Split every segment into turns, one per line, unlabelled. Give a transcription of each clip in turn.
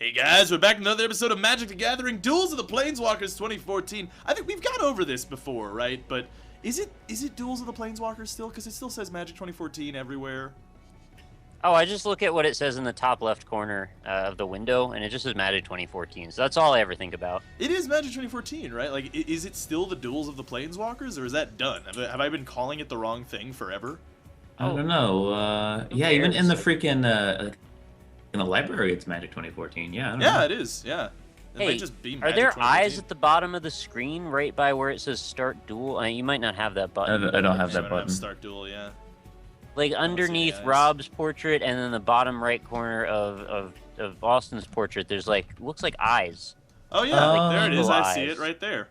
Hey guys, we're back in another episode of Magic the Gathering Duels of the Planeswalkers 2014. I think we've gone over this before, right? But is it Duels of the Planeswalkers still? Because it still says Magic 2014 everywhere.
Oh, I just look at what it says in the top left corner of the window, and it just says Magic 2014. So that's all I ever think about.
It is Magic 2014, right? Like, is it still the Duels of the Planeswalkers, or is that done? Have I been calling it the wrong thing forever?
I don't know. Yeah, even in the freaking in the library, it's Magic 2014. Yeah. I don't know.
It is. Yeah. It might
Hey,
just be
are
Magic
there
2014.
eyes at the bottom of the screen right by where it says Start Duel? You might not have that button.
I don't have
I
that
don't
button.
Start Duel, yeah.
Like underneath
eyes.
Rob's portrait and then the bottom right corner of Austin's portrait, there's looks like eyes.
Oh yeah, there it is.
Little
I see
eyes.
it right there.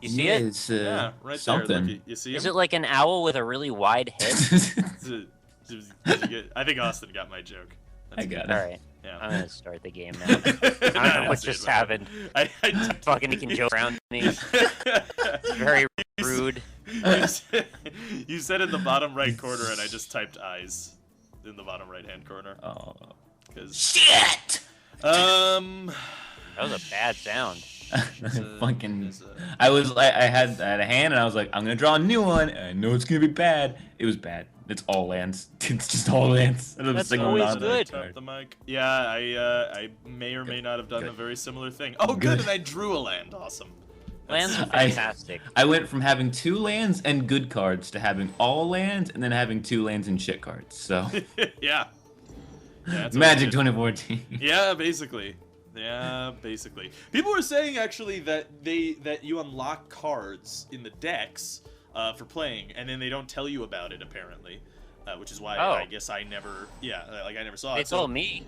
You see it?
It's,
Yeah, right
something.
there. You see
Is
him?
it like an owl with a really wide head?
I think Austin got my joke.
I got it.
All right,
Yeah.
I'm gonna start the game now. I don't know what just happened.
I
Fucking he can joke around me. It's very rude.
You said in the bottom right corner, and I just typed eyes in the bottom right hand corner.
Oh.
'Cause,
Shit!
That was a bad sound.
Fucking. I had a hand, and I was like, I'm gonna draw a new one. And I know it's gonna be bad. It was bad. It's all lands. It's just all lands. And I'm
That's
singing
always
around
good.
Tap the mic. Yeah, I may or may not have done a very similar thing. Oh, good, and I drew a land. Awesome.
Lands are fantastic.
I went from having 2 lands and good cards to having all lands and then having 2 lands and shit cards. So
Yeah. That's what
Magic
I did.
2014.
Yeah, basically. Yeah, basically. People were saying actually that you unlock cards in the decks for playing, and then they don't tell you about it apparently, which is why I guess I never. Yeah, like I never saw
They
it.
told me.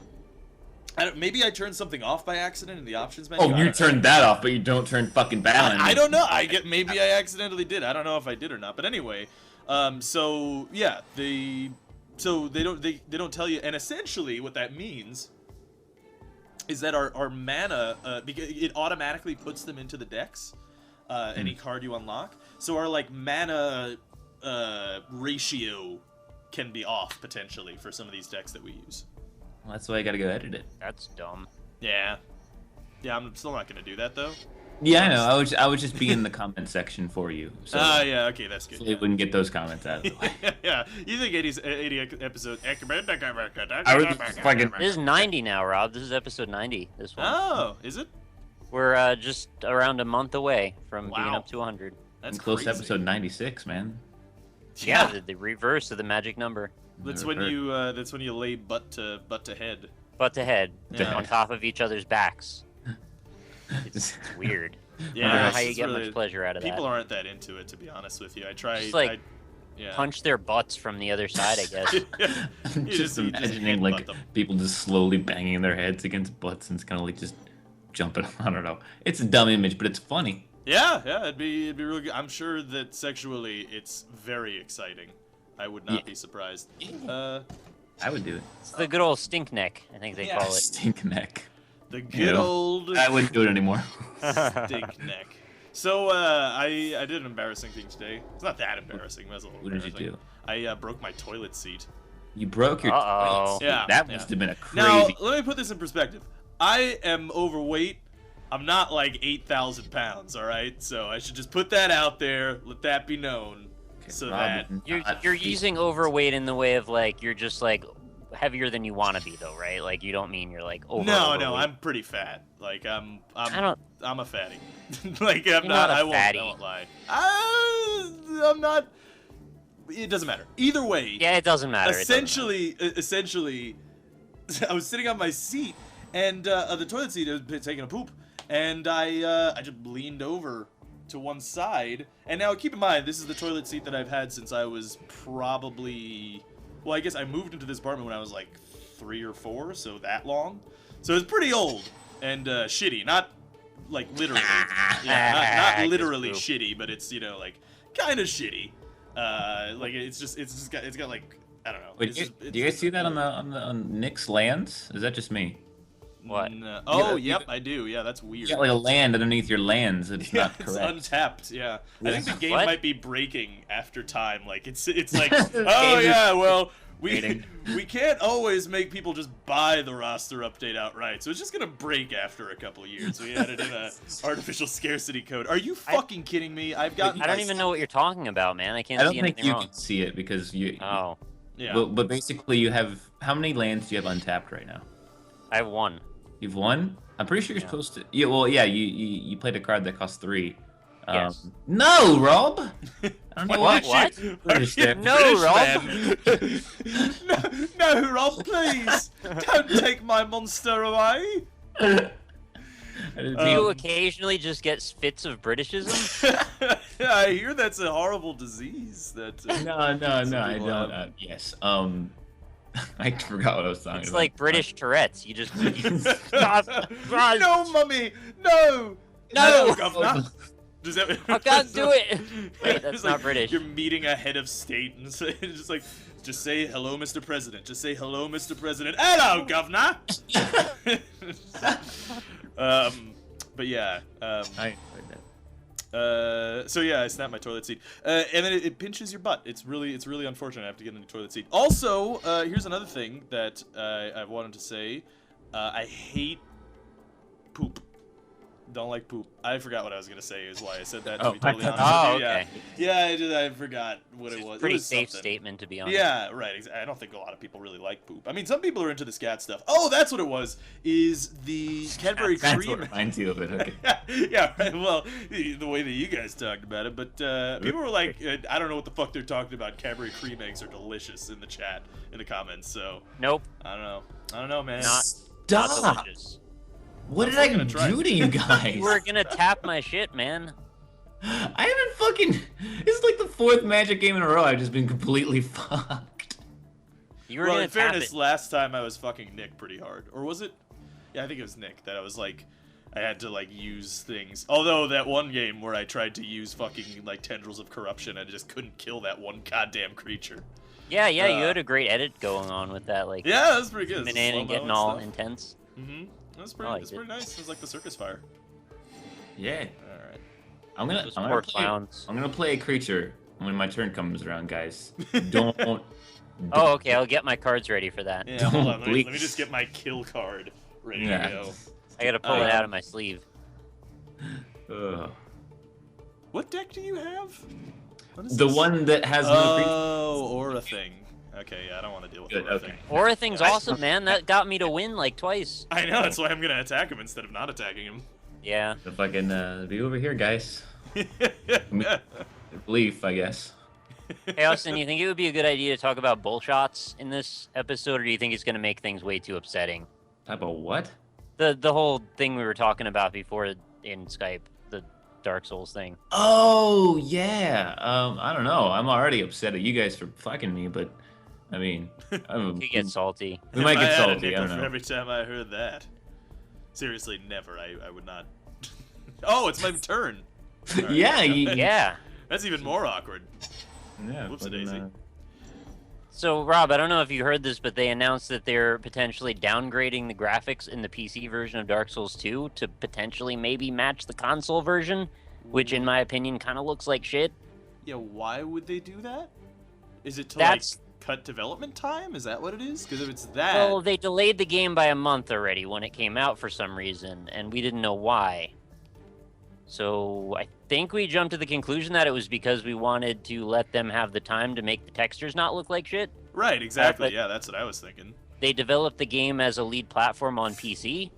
Maybe I turned something off by accident in the options menu.
Oh, you turned that off, but you don't turn fucking balance.
I don't know. Maybe I accidentally did. I don't know if I did or not. But anyway, so yeah, they don't tell you, and essentially what that means is that our mana, because it automatically puts them into the decks, any card you unlock. So our mana ratio can be off potentially for some of these decks that we use.
Well, that's why I gotta go edit it.
That's dumb.
Yeah, I'm still not gonna do that though.
Yeah, I know. I would just be in the comment section for you. So
Yeah, okay, that's good.
so they wouldn't get those comments out of the way.
Yeah, you think 80 episode?
I was fucking.
This is 90 now, Rob. This is episode 90. This one.
Oh, is it?
We're just around a month away from being
Wow.
up to 100.
That's
close to
crazy.
episode 96, man.
Yeah, the reverse of the magic number.
That's
Never
when you lay butt to head.
Butt to head,
Yeah.
on top of each other's backs. It's weird.
Yeah,
I don't know
it's
how you
just
get
really-
much pleasure out of that.
People aren't that into it, to be honest with you. I try.
Just, like,
yeah.
Punch their butts from the other side, I guess.
I'm
You
just
you
imagining
headbutt
like
them.
people just slowly banging their heads against butts and it's kind of like just jumping. I don't know. It's a dumb image, but it's funny.
Yeah, it'd be really good. I'm sure that sexually, it's very exciting. I would not be surprised.
I would do it.
It's the good old stink neck, I think they call it.
Stink neck.
The good old
I wouldn't do it anymore.
stink neck. So I did an embarrassing thing today. It's not that embarrassing. But it's a little
What did you
embarrassing.
do?
I broke my toilet seat.
You broke your.
Uh-oh.
Yeah,
That
yeah.
must have been a crazy.
Now, let me put this in perspective. I am overweight. I'm not like 8,000 pounds, all right? So I should just put that out there. Let that be known.
Okay,
So
Rob
that...
is not
You're
fit.
using overweight in the way of you're just heavier than you want to be though, right? Like you don't mean you're overweight.
No, I'm pretty fat. Like I'm
I
a fatty. Like I'm
You're not a
I won't
fatty.
lie. I'm not. It doesn't matter. Either way.
Yeah, it doesn't matter.
Essentially, I was sitting on my seat, and the toilet seat was taking a poop, and I just leaned over to one side. And now, keep in mind, this is the toilet seat that I've had since I was probably, well, I guess I moved into this apartment when I was like 3 or 4, so that long. So it's pretty old and shitty, not like literally, yeah, not
Just
literally
poop.
shitty, but it's like kind of shitty. Like it's got like I don't know.
Wait,
It's
do
just-
you guys see that on Nick's lands? Is that just me?
What?
No. Oh,
You-
yep, I do. Yeah, that's weird.
You got like a land underneath your lands. It's
Yeah,
not
it's
correct.
untapped. Yeah, I think the game
What?
might be breaking after time. Like it's like, oh yeah, well, we can't always make people just buy the roster update outright, so it's just gonna break after a couple of years. We added in a artificial scarcity code. Are you fucking kidding me?
I don't even know what you're talking about, man. I can't see anything wrong.
I don't think you can see it because you.
Oh.
Yeah.
But basically, you have how many lands do you have untapped right now?
I have 1.
You've won. I'm pretty sure you're supposed to. Yeah. Well, yeah. You played a card that costs 3.
Yes.
No, Rob. I don't know
What?
British there.
No, Rob.
no, Rob, please don't take my monster away.
Do you occasionally just get fits of Britishism?
Yeah, I hear that's a horrible disease. That
No, I don't. Yes. I forgot what I was talking
It's
about.
like British Tourette's. You just
no, mummy, no,
No!
governor. Does that,
I can't do it. Wait, that's
it's
not
like
British.
You're meeting a head of state, and it's just like, just say hello, Mr. President. Just say hello, Mr. President. Hello, governor. But yeah.
I heard that.
So yeah, I snapped my toilet seat, and then it pinches your butt. It's really unfortunate. I have to get a new toilet seat. Also, here's another thing that I wanted to say. I hate poop. Don't like poop. I forgot what I was gonna say. Is why I said that. To be totally honest.
Oh,
with you.
okay.
Yeah, I forgot what it
It's
was.
a pretty
It was
safe
something.
statement, to be honest.
Yeah, right. I don't think a lot of people really like poop. I mean, some people are into the scat stuff. Oh, that's what it was. Is the Cadbury
That's
cream?
what reminds you of it. Okay.
Yeah, right. Well, the way that you guys talked about it, but people were like, I don't know what the fuck they're talking about. Cadbury cream eggs are delicious in the chat, in the comments. So
Nope.
I don't know, man.
Not
Stop.
delicious.
What did
I'm
I
gonna try.
do to you guys?
You were gonna tap my shit, man.
I haven't fucking. This is like the 4th Magic game in a row. I've just been completely fucked.
You were
Well,
gonna
in
tap
fairness,
it.
last time I was fucking Nick pretty hard, or was it? Yeah, I think it was Nick that I was like, I had to like use things. Although that one game where I tried to use fucking like tendrils of corruption, I just couldn't kill that one goddamn creature.
Yeah, you had a great edit going on with that, like
Yeah, that was pretty good.
zooming in and getting all intense.
Mm-hmm. That's
I liked
pretty. That's pretty nice. It was like the circus fire.
Yeah.
All right.
I'm gonna.
Those
I'm
poor
gonna, play,
clowns.
I'm gonna play a creature when my turn comes around, guys. Don't.
Oh, okay. I'll get my cards ready for that.
Yeah,
Don't
hold on. Let me
bleed.
just get my kill card ready
Yeah.
to go.
I gotta pull it out of my sleeve.
Ugh.
What deck do you have? What is
The
this?
one that has no creature.
Oh, Aura thing. Okay, yeah, I don't want to deal with
Good,
Aura
okay.
thing.
Aura thing's awesome, man. That got me to win like twice.
I know, that's why I'm gonna attack him instead of not attacking him.
Yeah.
The fucking be over here, guys. Belief, I guess.
Hey, Austin, you think it would be a good idea to talk about bull shots in this episode, or do you think it's gonna make things way too upsetting?
Type of what?
The whole thing we were talking about before in Skype, the Dark Souls thing.
Oh yeah. I don't know. I'm already upset at you guys for fucking me, but I mean,
You get salty.
we might
If
get
I had a
salty. I
nickel
don't
for
know.
every time I heard that. Seriously, never. I would not. Oh, it's my turn. Alright,
Yeah,
Yeah.
That's even more awkward.
Yeah.
Whoopsie-daisy.
So, Rob, I don't know if you heard this, but they announced that they're potentially downgrading the graphics in the PC version of Dark Souls 2 to potentially maybe match the console version, which, in my opinion, kind of looks like shit.
Yeah, why would they do that? Is it to
That's-
like cut development time? Is that what it is? Because if it's that,
Well, they delayed the game by a month already when it came out for some reason, and we didn't know why. So I think we jumped to the conclusion that it was because we wanted to let them have the time to make the textures not look like shit.
right, exactly.
but-
Yeah, that's what I was thinking.
They developed the game as a lead platform on PC.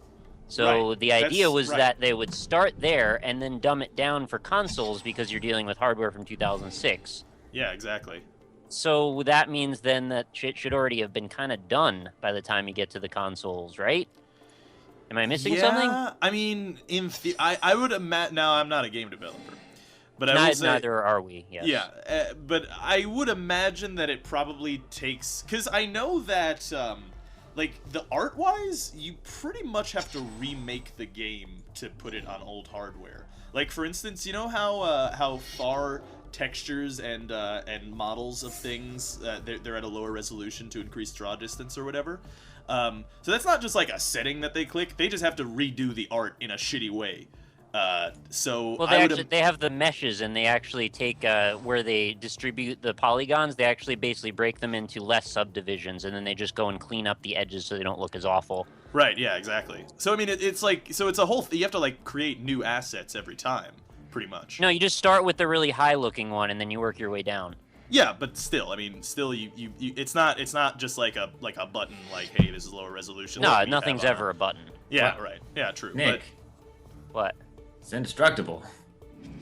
So
Right,
the idea
that's
was
right.
that they would start there and then dumb it down for consoles because you're dealing with hardware from 2006.
Yeah, exactly.
So that means then that shit should already have been kind of done by the time you get to the consoles, right? Am I missing something?
I mean, I would imagine. Now, I'm not a game developer, but I will say,
Neither are we. Yes.
yeah, but I would imagine that it probably takes, because I know that, like, the art-wise, you pretty much have to remake the game to put it on old hardware. Like, for instance, you know how far textures and models of things they're at a lower resolution to increase draw distance or whatever. So that's not just like a setting that they click. They just have to redo the art in a shitty way. So
Well, they have the meshes, and they actually take where they distribute the polygons. They actually basically break them into less subdivisions, and then they just go and clean up the edges so they don't look as awful.
Right, yeah, exactly. So I mean, it's like, so it's a whole. You have to like create new assets every time, pretty much.
No, you just start with the really high-looking one, and then you work your way down.
Yeah, but still, I mean, still, you it's not just like a button like, hey, this is lower resolution.
No,
like we
nothing's
have on
ever a button.
Yeah,
Wow.
right. Yeah, true.
Nick,
What?
it's indestructible.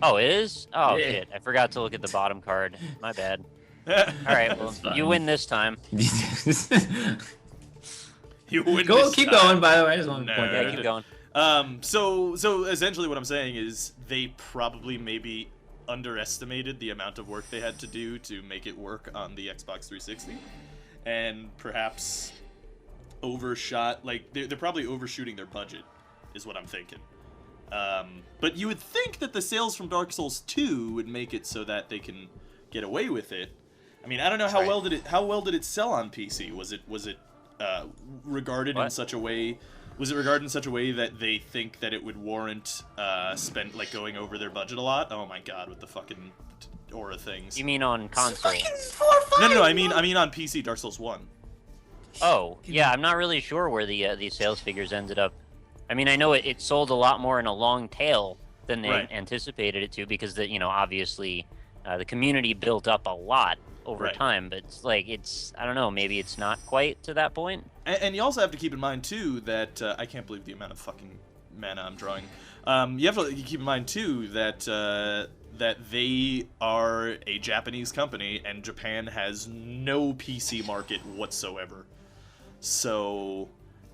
Oh, it is? Oh,
Yeah.
shit. I forgot to look at the bottom card. My bad.
But
All right, well,
That's fine.
you win this time.
you win.
Go,
this
keep
time.
going. By the way, I just want to point
No.
that
Yeah,
out.
keep going.
So essentially, what I'm saying is they probably maybe underestimated the amount of work they had to do to make it work on the Xbox 360, and perhaps overshot. Like they're probably overshooting their budget, is what I'm thinking. But you would think that the sales from Dark Souls 2 would make it so that they can get away with it. I mean, I don't know how
Right.
well did it sell on PC? Was it regarded in
What?
such a way? Was it regarded in such a way that they think that it would warrant going over their budget a lot? Oh my god, with the fucking aura things.
You mean on console?
No. I mean on PC, Dark Souls 1.
Oh, yeah, I'm not really sure where the sales figures ended up. I mean, I know it sold a lot more in a long tail than they
Right.
anticipated it to, because obviously the community built up a lot over
Right.
time, but it's like, I don't know, maybe it's not quite to that point.
And you also have to keep in mind too that I can't believe the amount of fucking mana I'm drawing. You have to keep in mind too that that they are a Japanese company and Japan has no PC market whatsoever. So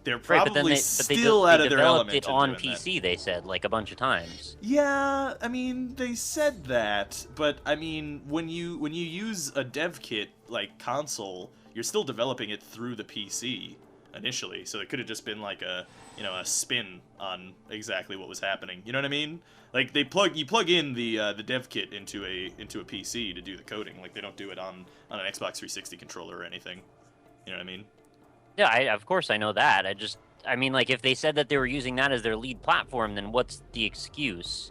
they're
Right,
probably
but then they
still out of their
developed
element
it
in
on
doing that.
PC. They said like a bunch of times.
Yeah, I mean they said that, but I mean when you use a dev kit like console, you're still developing it through the PC initially, so it could have just been like a spin on exactly what was happening. You know what I mean? Like you plug in the dev kit into a PC to do the coding. Like they don't do it on an Xbox 360 controller or anything. You know what I mean?
Yeah, of course I know that. I mean, like, if they said that they were using that as their lead platform, then what's the excuse?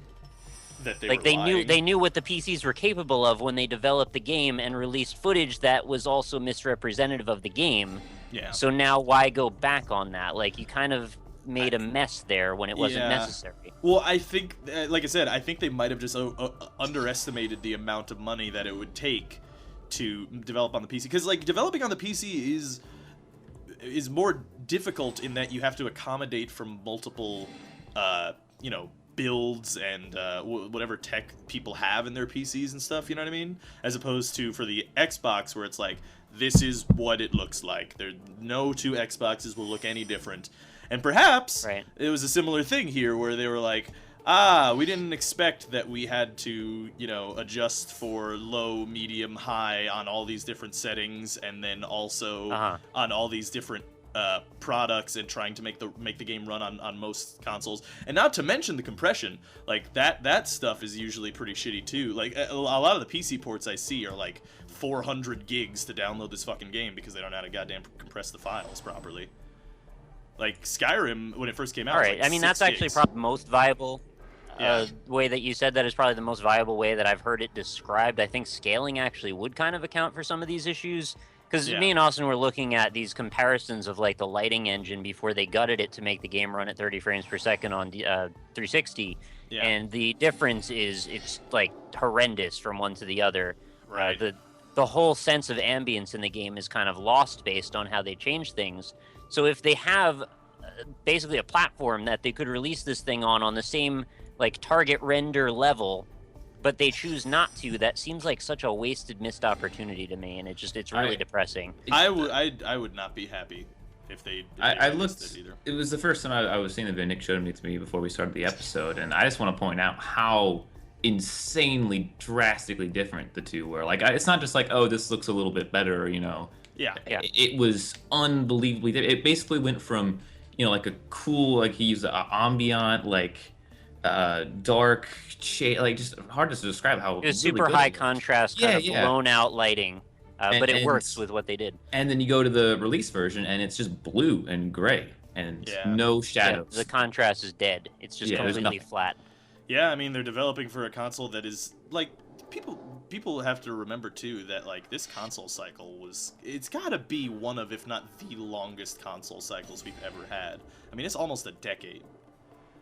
That they
Like,
were
they
lying.
knew what the PCs were capable of when they developed the game and released footage that was also misrepresentative of the game.
Yeah.
So now why go back on that? Like, you kind of made a mess there when it wasn't
Yeah.
necessary.
Well, I think, like I said, I think they might have just underestimated the amount of money that it would take to develop on the PC. Because, like, developing on the PC is more difficult in that you have to accommodate from multiple, builds and whatever tech people have in their PCs and stuff, you know what I mean? As opposed to for the Xbox, where it's like, this is what it looks like. No two Xboxes will look any different. And perhaps
Right.
it was a similar thing here where they were like, we didn't expect that we had to, adjust for low, medium, high on all these different settings, and then also on all these different products, and trying to make the game run on most consoles. And not to mention the compression, like that stuff is usually pretty shitty too. Like a lot of the PC ports I see are like 400 gigs to download this fucking game because they don't know how to goddamn compress the files properly. Like Skyrim, when it first came out,
All
was
right.
like
I mean,
6
that's actually
gigs.
probably the most viable
Yeah.
way that you said that is probably the most viable way that I've heard it described. I think scaling actually would kind of account for some of these issues. Because
Yeah.
me and Austin were looking at these comparisons of like the lighting engine before they gutted it to make the game run at 30 frames per second on the 360,
Yeah.
and the difference is it's like horrendous from one to the other.
Right.
The whole sense of ambience in the game is kind of lost based on how they change things. So if they have basically a platform that they could release this thing on the same like target render level, but they choose not to, that seems like such a wasted, missed opportunity to me, and it's really depressing.
I would not be happy if they.
I
released
looked.
it either.
It was the first time I was seeing the video. Nick showed it to me before we started the episode, and I just want to point out how insanely drastically different the two were. Like, it's not just like, oh, this looks a little bit better,
Yeah.
Yeah.
It was unbelievably different. It basically went from, like a cool, like he used an ambient, like dark shade, like just hard to describe how
It was
really
super
good
high
it was.
contrast, kind of
Yeah.
blown out lighting, but it
And-
works with what they did.
And then you go to the release version, and it's just blue and gray, and
Yeah.
no
Yeah,
shadows.
the contrast is dead. It's just
Yeah, there's
completely
nothing.
flat.
Yeah, I mean, they're developing for a console that is, like, people have to remember, too, that, like, this console cycle it's gotta be one of, if not the longest console cycles we've ever had. I mean, it's almost a decade.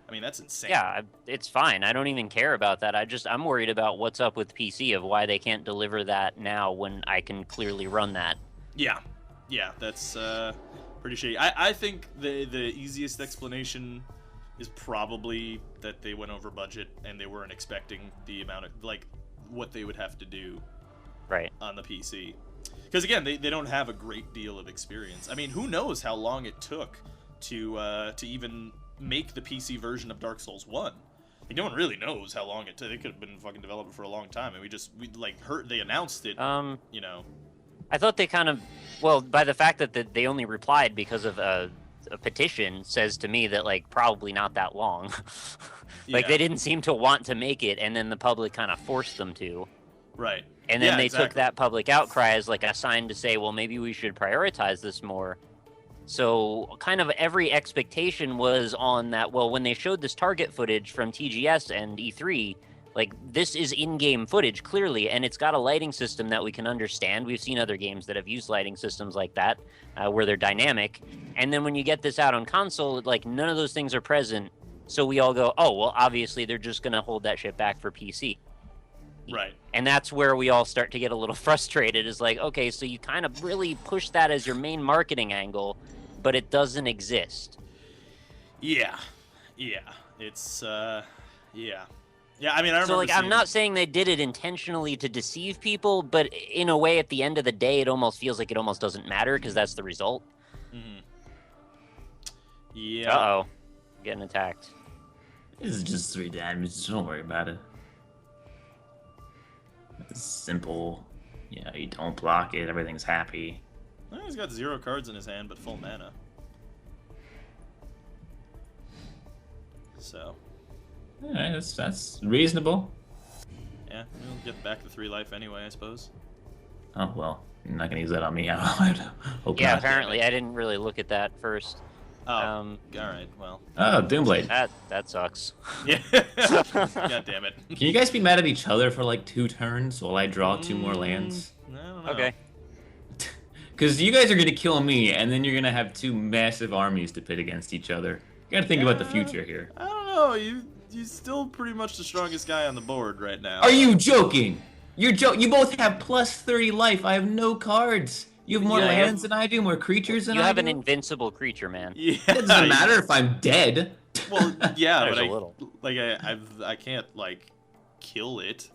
I mean, that's insane.
Yeah, it's fine. I don't even care about that. I'm worried about what's up with PC, of why they can't deliver that now when I can clearly run that.
Yeah, that's pretty shitty. I think the easiest explanation is probably that they went over budget and they weren't expecting the amount of, like, what they would have to do
Right.
on the PC. Because, again, they don't have a great deal of experience. I mean, who knows how long it took to even make the PC version of Dark Souls 1. Like, no one really knows how long it took. They could have been fucking developing for a long time, and we heard they announced it, you know.
I thought they kind of, well, by the fact that they only replied because of a petition says to me that, like, probably not that long. Like,
Yeah.
they didn't seem to want to make it, and then the public kind of forced them to.
Right.
And then
Yeah,
they
exactly.
took that public outcry as, like, a sign to say, well, maybe we should prioritize this more. So kind of every expectation was on that, well, when they showed this target footage from TGS and E3, like, this is in-game footage, clearly, and it's got a lighting system that we can understand. We've seen other games that have used lighting systems like that, where they're dynamic. And then when you get this out on console, like, none of those things are present. So we all go, oh, well, obviously they're just going to hold that shit back for PC.
Right.
And that's where we all start to get a little frustrated, is like, okay, so you kind of really push that as your main marketing angle, but it doesn't exist.
Yeah. It's, yeah. Yeah, I mean, I remember
So, like, I'm
seeing-
not saying they did it intentionally to deceive people, but in a way, at the end of the day, it almost feels like it almost doesn't matter, because that's the result.
Yeah.
Uh-oh. Getting attacked.
This is just 3 damage. Don't worry about it. It's simple. You know, you don't block it. Everything's happy.
Well, he's got 0 cards in his hand, but full mana. So,
Yeah, that's reasonable.
yeah, we'll get back to 3 life anyway, I suppose.
Oh well, you're not gonna use that on me. I hope
Yeah,
not.
apparently. I didn't really look at that first.
Oh, alright, well.
Oh, Doomblade.
That sucks.
Yeah. God damn it.
Can you guys be mad at each other for like 2 turns while I draw 2 more lands?
I don't know.
Okay.
Because you guys are gonna kill me, and then you're gonna have 2 massive armies to pit against each other. You gotta think about the future here.
I don't know, you're still pretty much the strongest guy on the board right now.
Are you joking? You both have plus 30 life. I have no cards. You have more
Yeah,
lands than I do, more creatures than
You
I
have
do.
an invincible creature, man.
Yeah.
It doesn't matter if I'm dead.
Well, yeah,
There's
but
a little.
I can't, like, kill it.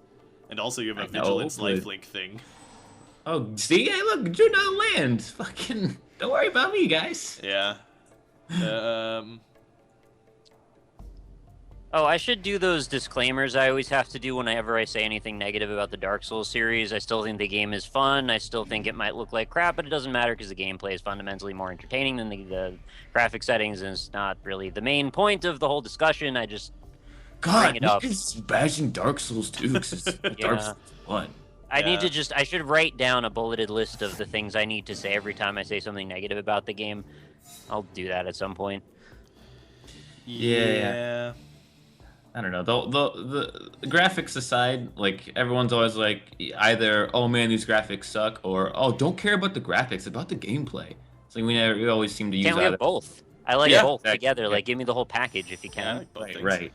And also you have a
I know,
vigilance
but-
lifelink thing.
Oh, see? Hey, look, drew no land. Fucking, don't worry about me, guys.
Yeah.
Oh, I should do those disclaimers I always have to do whenever I say anything negative about the Dark Souls series. I still think the game is fun. I still think it might look like crap, but it doesn't matter because the gameplay is fundamentally more entertaining than the graphic settings, and it's not really the main point of the whole discussion. I just
God,
it up.
you're just bashing Dark Souls 2 because it's Dark
Yeah.
Souls 1.
I need
Yeah.
to I should write down a bulleted list of the things I need to say every time I say something negative about the game. I'll do that at some point.
Yeah. I don't know. The graphics aside, like everyone's always like either oh man these graphics suck or oh don't care about the graphics, it's about the gameplay. It's like we always seem to use
Can't we
that.
have both? I like
Yeah,
both
exactly.
together.
Yeah.
Like, give me the whole package if you
Yeah, I
can.
like both
Right,
things.
right.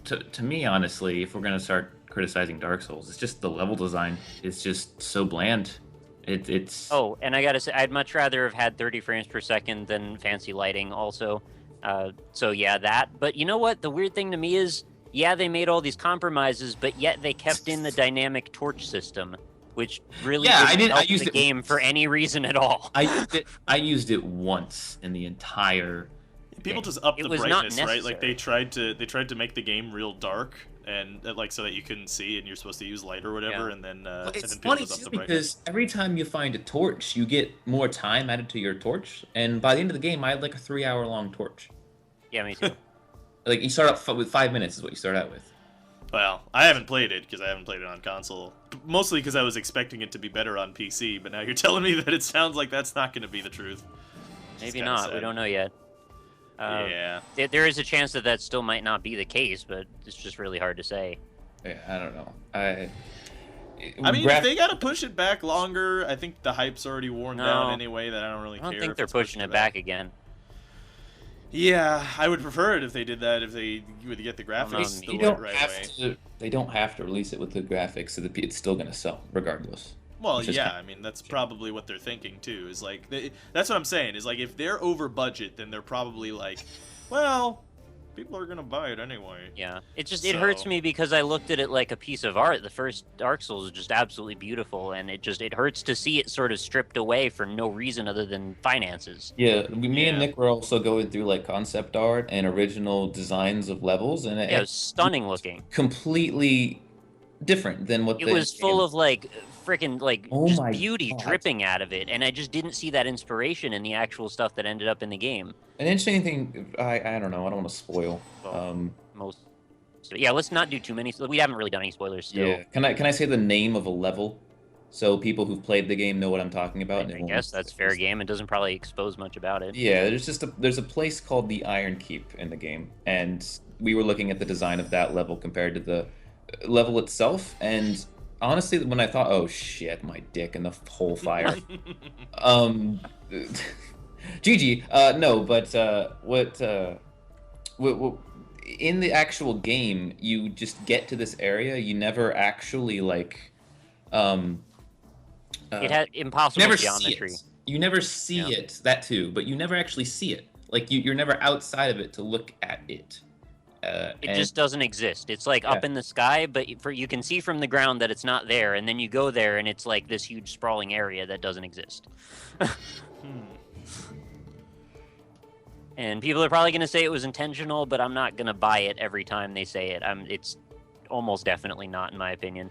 But to me, honestly, if we're gonna start criticizing Dark Souls, it's just the level design. It's just so bland. It's
Oh, and I gotta say, I'd much rather have had 30 frames per second than fancy lighting also. So yeah, that. But you know what? The weird thing to me is, yeah, they made all these compromises, but yet they kept in the dynamic torch system, which really
Yeah,
didn't help
used
the
it-
game for any reason at all.
I used it once in the entire.
People just upped
It
the
was not
brightness, right? Like they
necessary.
tried to make the game real dark and like so that you couldn't see and you're supposed to use light or whatever,
Yeah.
and then
But it's
people
funny
just upped
too
the brightness.
because every time you find a torch, you get more time added to your torch, and by the end of the game, I had like a 3-hour long torch.
Yeah, me too.
Like you start out with 5 minutes is what you start out with.
Well, I haven't played it because I haven't played it on console. Mostly because I was expecting it to be better on PC, but now you're telling me that it sounds like that's not going to be the truth. Which is
Maybe
kinda
not. We
sad.
don't know yet.
Yeah.
There is a chance that that still might not be the case, but it's just really hard to say.
Yeah, I don't know.
I mean, if they gotta push it back longer, I think the hype's already worn down
No.
anyway. That I don't really
I don't
care.
think
if
they're
it's
pushing it back again.
Yeah, I would prefer it if they did that. If they would get the graphics the right way.
They don't have to release it with the graphics, so it's still gonna sell regardless.
Well, yeah, I mean that's probably what they're thinking too. Is like that's what I'm saying. Is like if they're over budget, then they're probably like, well, people are gonna buy it anyway.
Yeah, it hurts me because I looked at it like a piece of art. The first Dark Souls is just absolutely beautiful, and it hurts to see it sort of stripped away for no reason other than finances.
Yeah, me and Nick were also going through like concept art and original designs of levels, and
it was stunning looking.
Completely different than what
it was full of like freaking like just beauty dripping out of it, and I just didn't see that inspiration in the actual stuff that ended up in the game.
An interesting thing, I don't know, I don't want to spoil.
Most, yeah, let's not do too many. We haven't really done any spoilers still.
Yeah, can I say the name of a level, so people who've played the game know what I'm talking about?
I guess that's fair game. It doesn't probably expose much about it.
Yeah, there's a place called the Iron Keep in the game, and we were looking at the design of that level compared to the level itself, and honestly, when I thought, oh shit, my dick in the whole fire, GG, no, but what in the actual game, you just get to this area, you never actually like,
it had impossible geometry.
You never see it, that too, but you never actually see it. Like you're never outside of it to look at it.
It just doesn't exist. It's like up in the sky, but you can see from the ground that it's not there, and then you go there, and it's like this huge sprawling area that doesn't exist. And people are probably going to say it was intentional, but I'm not going to buy it every time they say it. It's almost definitely not, in my opinion.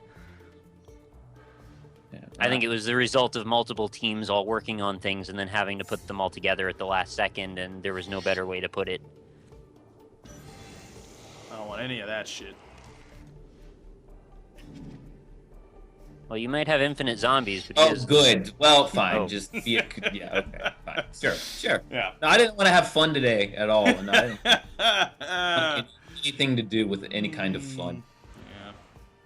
Yeah,
I think it was the result of multiple teams all working on things and then having to put them all together at the last second, and there was no better way to put it.
I don't want any of that shit.
Well, you might have infinite zombies. Because...
Oh, good. Well, fine. Just be yeah, okay, fine. Sure.
Yeah.
No, I didn't want to have fun today at all. No, I didn't want anything to do with any kind of fun.
Yeah.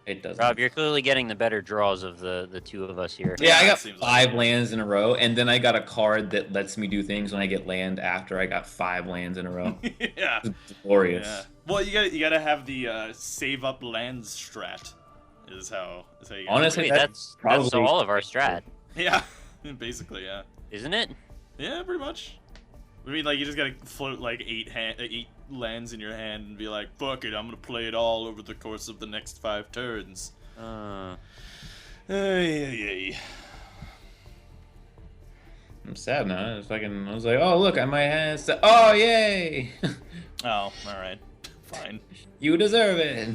It doesn't.
Rob, you're clearly getting the better draws of the two of us here.
Yeah, I got 5 lands in a row, and then I got a card that lets me do things when I get land after I got 5 lands in a row.
Yeah.
It's glorious.
Yeah. Well, you gotta have the save up lands strat. Is how you
honestly
that's all of our strat.
Yeah, basically, yeah.
Isn't it?
Yeah, pretty much. I mean, like you just gotta float like 8 lands in your hand and be like, fuck it, I'm gonna play it all over the course of the next 5 turns.
I'm sad now. I was like, oh look, I might have. Oh yay!
Oh, all right, fine.
You deserve it.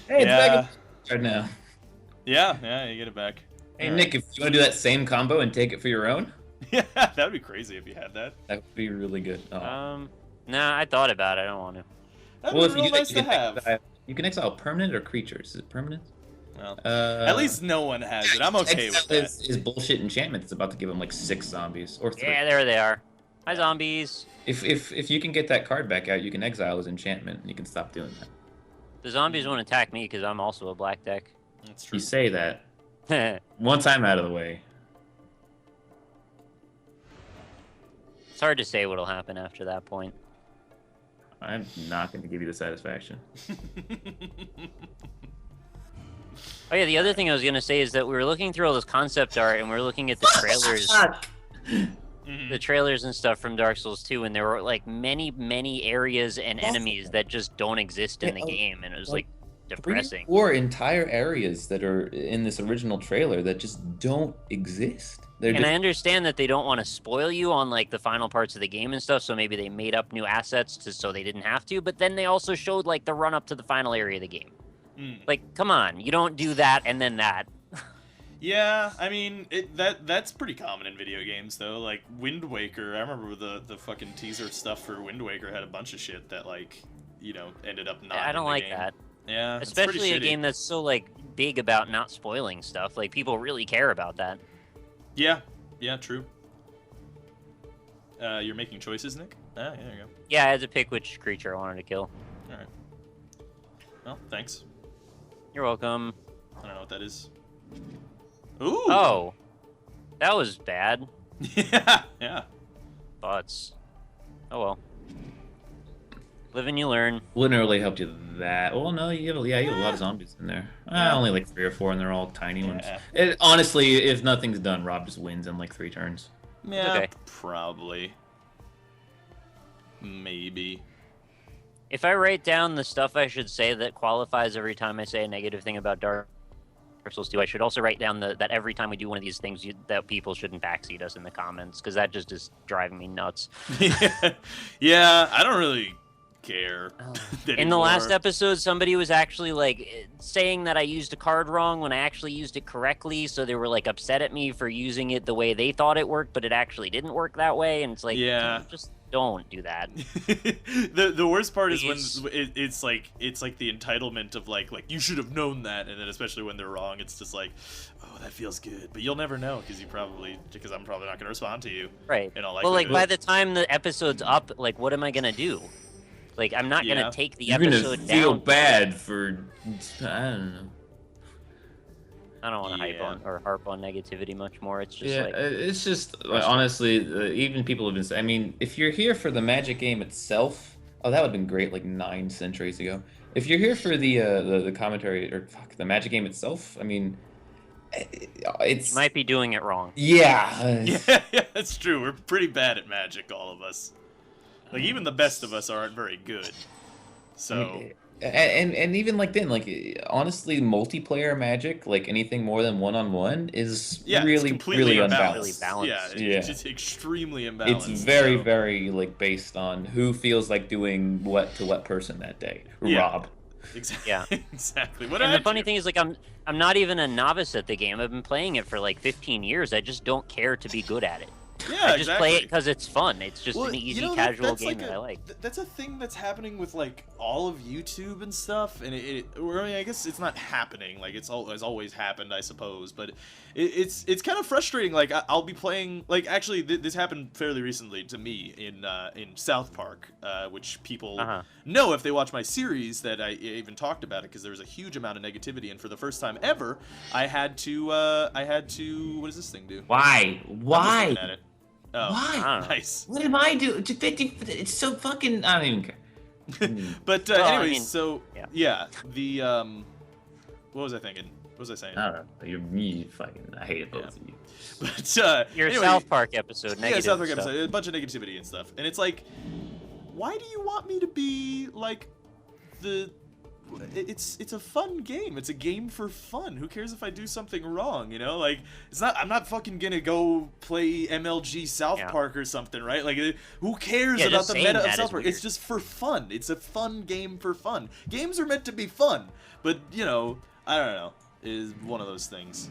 Hey, it's back right now.
Yeah, you get it back.
Hey, Nick, if you want to do that same combo and take it for your own?
Yeah, that would be crazy if you had that.
That would be really good.
Oh. Nah, I thought about it. I don't want to.
That'd be real nice to have.
You can exile permanent or creatures. Is it permanent?
Well, at least no one has it. I'm okay with that.
His bullshit enchantment is about to give him like 6 zombies or 3.
Yeah, there they are. Hi, zombies.
If you can get that card back out, you can exile his enchantment and you can stop doing that.
The zombies won't attack me because I'm also a black deck.
That's true.
You say that. Once I'm out of the way.
It's hard to say what'll happen after that point.
I'm not going to give you the satisfaction.
Oh yeah, the other thing I was gonna say is that we were looking through all this concept art and we were looking at the trailers, the trailers and stuff from Dark Souls 2, and there were like many areas and enemies that just don't exist in the game, and it was like depressing.
3 or 4 entire areas that are in this original trailer that just don't exist.
And I understand that they don't want to spoil you on like the final parts of the game and stuff, so maybe they made up new assets so they didn't have to. But then they also showed like the run up to the final area of the game. Like, come on, you don't do that and then that.
Yeah, I mean that's pretty common in video games though. Like Wind Waker, I remember the fucking teaser stuff for Wind Waker had a bunch of shit that like ended up not.
I don't like
game.
that.
Yeah,
especially a game that's so like big about not spoiling stuff. Like people really care about that.
Yeah, true. You're making choices, Nick? Yeah, there you go.
Yeah, I had to pick which creature I wanted to kill.
All right. Well, thanks.
You're welcome.
I don't know what that is. Ooh.
Oh, that was bad.
Yeah. Yeah.
Thoughts. Oh well. Live and you learn.
Wouldn't really helped you that. Well, no, you have a lot of zombies in there. Only like 3 or 4, and they're all tiny ones. Honestly, if nothing's done, Rob just wins in like 3 turns.
Yeah.
Okay.
Probably. Maybe.
If I write down the stuff I should say that qualifies every time I say a negative thing about Dark Souls 2, I should also write down that every time we do one of these things, that people shouldn't backseat us in the comments, because that just is driving me nuts.
Yeah, I don't really care.
In the last episode, somebody was actually like saying that I used a card wrong when I actually used it correctly, so they were like upset at me for using it the way they thought it worked, but it actually didn't work that way, and it's like,
yeah,
just don't do that.
the worst part is when it's like the entitlement of like you should have known that, and then especially when they're wrong, it's just like, oh, that feels good, but you'll never know because I'm probably not going to respond to you,
right?
In all
well, like
likelihood.
by the time the episode's up, like what am I gonna do? Like I'm not gonna take the episode down.
You're gonna feel bad for, I don't know.
I don't want to hype on or harp on negativity much more. It's just like
it's just honestly, even people have been saying. I mean, if you're here for the Magic game itself, oh, that would have been great like 9 centuries ago. If you're here for the commentary or the Magic game itself, I mean, it's
you might be doing it wrong.
Yeah.
Yeah, that's true. We're pretty bad at Magic, all of us. Like even the best of us aren't very good. So.
And even like then, like honestly, multiplayer Magic, like anything more than 1-on-1, is really unbalanced.
Yeah, it's just extremely imbalanced.
It's very like based on who feels like doing what to what person that day. Yeah. Rob.
Exactly.
Yeah.
Exactly.
And the funny thing is, like, I'm not even a novice at the game. I've been playing it for like 15 years. I just don't care to be good at it.
Yeah,
I just play it because it's fun. It's just an easy, casual game that I like.
That's a thing that's happening with like all of YouTube and stuff, and I mean, I guess it's not happening. Like it's always happened, I suppose. But it's kind of frustrating. Like I'll be playing. Like actually, this happened fairly recently to me in South Park, which people know if they watch my series that I even talked about it because there was a huge amount of negativity, and for the first time ever, I had to what does this thing do?
Why?
Oh,
why?
Nice.
What did I do? It's so fucking. I don't even care.
But anyways, the what was I thinking? What was I saying?
I don't know. You're me fucking. I hate both of you.
But
your South Park episode, negative
South Park
stuff.
episode, a bunch of negativity and stuff, and it's like, why do you want me to be like the? It's a fun game. It's a game for fun. Who cares if I do something wrong? You know, like it's not. I'm not fucking gonna go play MLG South Park or something, right? Like, who cares about the meta of South Park? It's just for fun. It's a fun game for fun. Games are meant to be fun, but you know, I don't know. It is one of those things.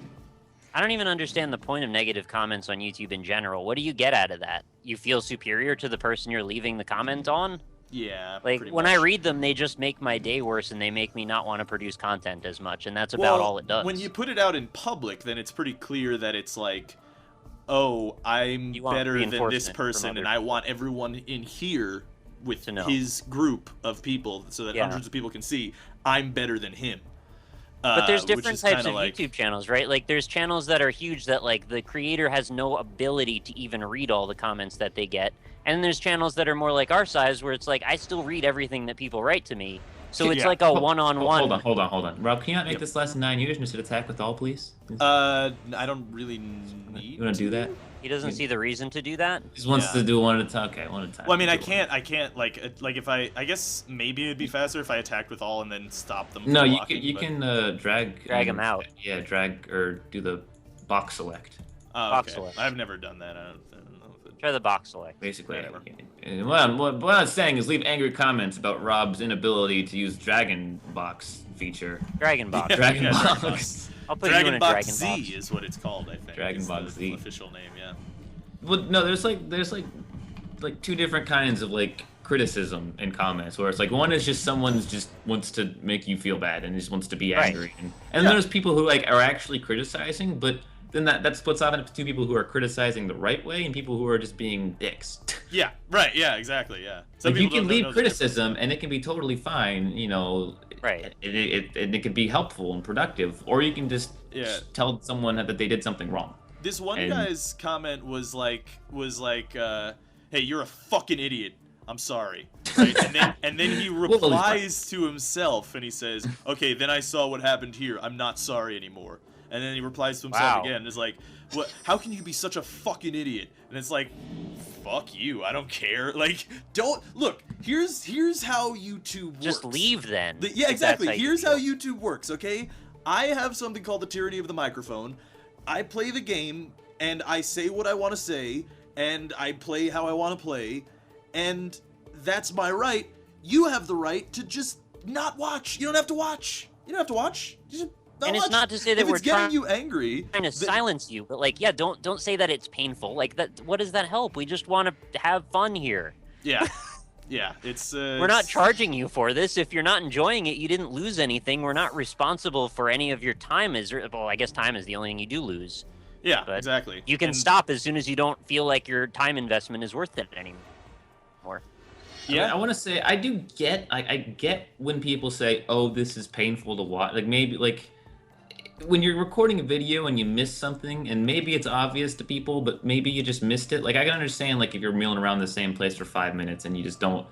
I don't even understand the point of negative comments on YouTube in general. What do you get out of that? You feel superior to the person you're leaving the comment on?
Yeah.
Like, when I read them, they just make my day worse, and they make me not want to produce content as much, and that's about all it does.
When you put it out in public, then it's pretty clear that it's like, oh, I'm better than this person, and I want everyone in here with his group of people so that hundreds of people can see I'm better than him.
But there's different types of YouTube channels, right? Like, there's channels that are huge that, like, the creator has no ability to even read all the comments that they get. And then there's channels that are more like our size, where it's like, I still read everything that people write to me. So it's like a one-on-one.
Hold on. Rob, can you not make this last 9 years and just hit attack with all, please?
I don't really need
You want to do that?
He doesn't see the reason to do that?
He just wants to do one at a time. Okay, one at a time.
Well, I mean, I can't, like if I guess maybe it'd be faster if I attacked with all and then stop them.
No, you can drag
them out.
Yeah, drag or do the box select.
Oh,
box
okay.
select.
I've never done that. I don't know.
Try the box select.
Basically, and what I'm saying is leave angry comments about Rob's inability to use Dragon Box feature.
Dragon Box.
Dragon Box.
I'll put you in a Dragon Box
Z is what it's called, I think.
Dragon Box Z.
Official name, yeah.
Well, no, there's like 2 different kinds of like criticism in comments where it's like one is just someone's just wants to make you feel bad and just wants to be angry, and then there's people who like are actually criticizing, but then that splits off into two people who are criticizing the right way and people who are just being dicks.
Yeah, right. Yeah, exactly. Yeah. Some
Like you
people
can
don't know
leave
the
criticism and it can be totally fine,
Right.
it can be helpful and productive, or you can just
Yeah.
tell someone that they did something wrong.
This one
And-
guy's comment was like, "Hey, you're a fucking idiot. I'm sorry." Right? And then he replies to himself and he says, "Okay, then I saw what happened here. I'm not sorry anymore." And then he replies to himself
Wow.
again. It's like, "What? How can you be such a fucking idiot?" And it's like, "Fuck you. I don't care." Like, don't look. Here's how YouTube works.
Just leave then.
Yeah,
if that's
exactly.
how you
Here's
feel.
how YouTube works, okay? I have something called the tyranny of the microphone. I play the game, and I say what I want to say, and I play how I want to play, and that's my right. You have the right to just not watch. You don't have to watch. You don't have to watch. You just not
And it's
watch.
not to say that
if
we're
it's getting
trying-
you angry.
Trying to silence you, but like, yeah, don't say that it's painful. Like that. What does that help? We just want to have fun here.
Yeah. Yeah, it's
We're not charging you for this. If you're not enjoying it, you didn't lose anything. We're not responsible for any of your time. Well, I guess time is the only thing you do lose.
Yeah,
but
exactly.
You can
And-
stop as soon as you don't feel like your time investment is worth it anymore.
Yeah.
I want to say I do get I get when people say, "Oh, this is painful to watch." Like maybe like when you're recording a video and you miss something, and maybe it's obvious to people, but maybe you just missed it. Like I can understand like if you're milling around the same place for 5 minutes and you just don't.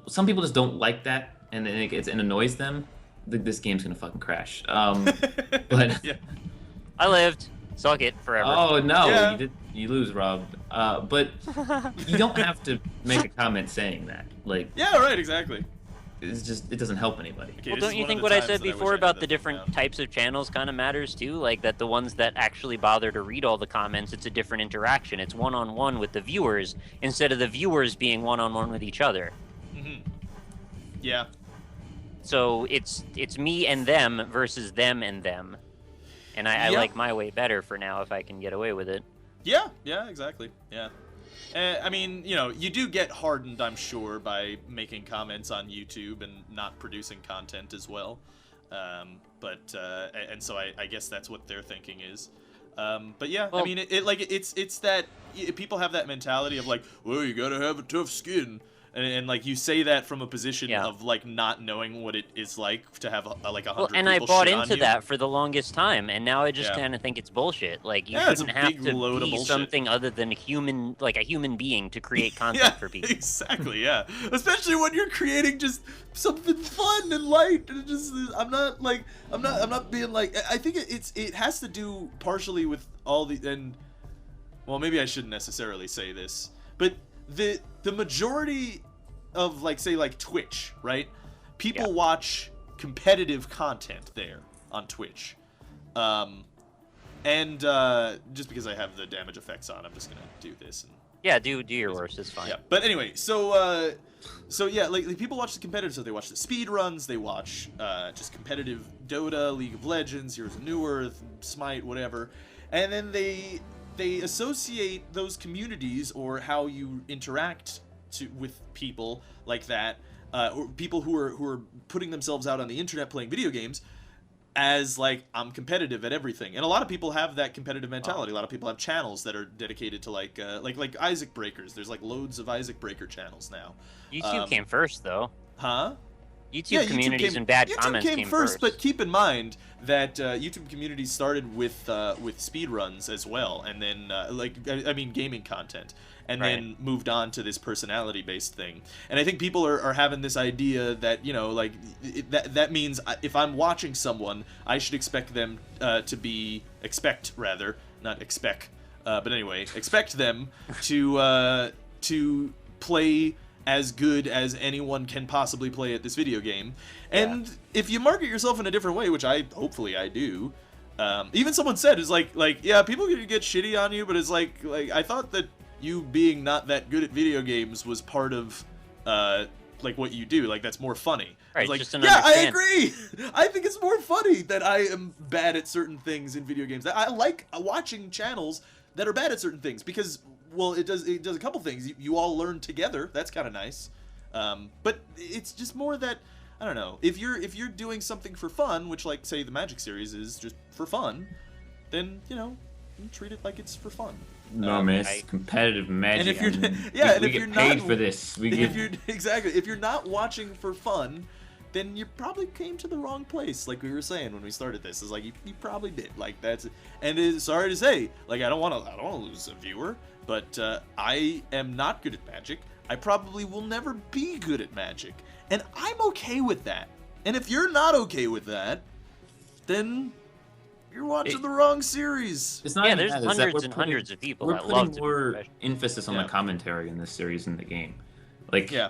Some people just don't like that, and then it annoys them. This game's gonna fucking crash. But
Yeah.
I lived. Suck it forever.
oh no,
Yeah.
you lose, Rob. But you don't have to make a comment saying that. Like
Yeah, right, exactly.
it doesn't help anybody.
Okay,
Well,
this
don't
is
you
one of
think
the
what I
times
said
that wish
before
had
about
this
the
written
different
down.
types of channels kind of matters too? Like that the ones that actually bother to read all the comments, it's a different interaction. It's one-on-one with the viewers instead of the viewers being one-on-one with each other.
Mhm. Yeah.
So it's me and them versus them and them. And I
Yeah.
like my way better for now if I can get away with it.
Yeah, exactly. Yeah. I mean, you do get hardened, I'm sure, by making comments on YouTube and not producing content as well. And so I guess that's what their thinking is. But yeah, I
Well-
mean, it's that people have that mentality of like, well, you gotta have a tough skin. And like you say that from a position
Yeah.
of like not knowing what it is like to have like 100
Well, and I
people
bought
shit on
into
you.
that for the longest time, and now I just
Yeah.
kind of think it's bullshit. Like you
Yeah, it's a
shouldn't have
big
to
load of
be
bullshit.
something other than a human being to create content
Yeah,
for people.
exactly. Yeah, especially when you're creating just something fun and light. And I'm not being like. I think it has to do partially with all well, maybe I shouldn't necessarily say this, but the majority of like say like Twitch, right? People
Yeah.
watch competitive content there on Twitch. Just because I have the damage effects on, I'm just gonna do this. And,
Yeah, do your worst. It's fine.
yeah, but anyway, so yeah, like people watch the competitive stuff. They watch the speed runs. They watch just competitive Dota, League of Legends, Heroes of New Earth, Smite, whatever, and then they associate those communities or how you interact with people like that, or people who are putting themselves out on the internet playing video games, as like I'm competitive at everything. And a lot of people have that competitive mentality. A lot of people have channels that are dedicated to like Isaac Breakers. There's like loads of Isaac Breaker channels now.
YouTube came first, though.
Huh?
YouTube communities and bad
YouTube
comments
came first, but keep in mind that YouTube communities started with speedruns as well, and then I mean gaming content, and
Right.
then moved on to this personality-based thing. And I think people are having this idea that like that means if I'm watching someone, I should expect them but anyway, expect them to play as good as anyone can possibly play at this video game. And if you market yourself in a different way, which hopefully I do, even someone said is like yeah, people can get shitty on you, but it's like I thought that you being not that good at video games was part of like what you do. Like that's more funny.
Right,
I was like,
just an
yeah, I
understand.
agree. I think it's more funny that I am bad at certain things in video games. I like watching channels that are bad at certain things because, well, it does a couple things. You all learn together. That's kind of nice. But it's just more that I don't know. If you're doing something for fun, which like say the Magic series is just for fun, then you treat it like it's for fun.
No, man, it's competitive magic.
And if you're,
we get paid for this.
If you're not watching for fun, then you probably came to the wrong place. Like we were saying when we started this, is like you probably did. Like that's, and it's sorry to say, like I don't want to lose a viewer, but I am not good at Magic. I probably will never be good at Magic, and I'm okay with that. And if you're not okay with that, then you're watching the wrong series.
It's not
there's hundreds and hundreds of people
We're
that love
putting
to
more
be
emphasis on the commentary in this series in the game. Like,
Yeah.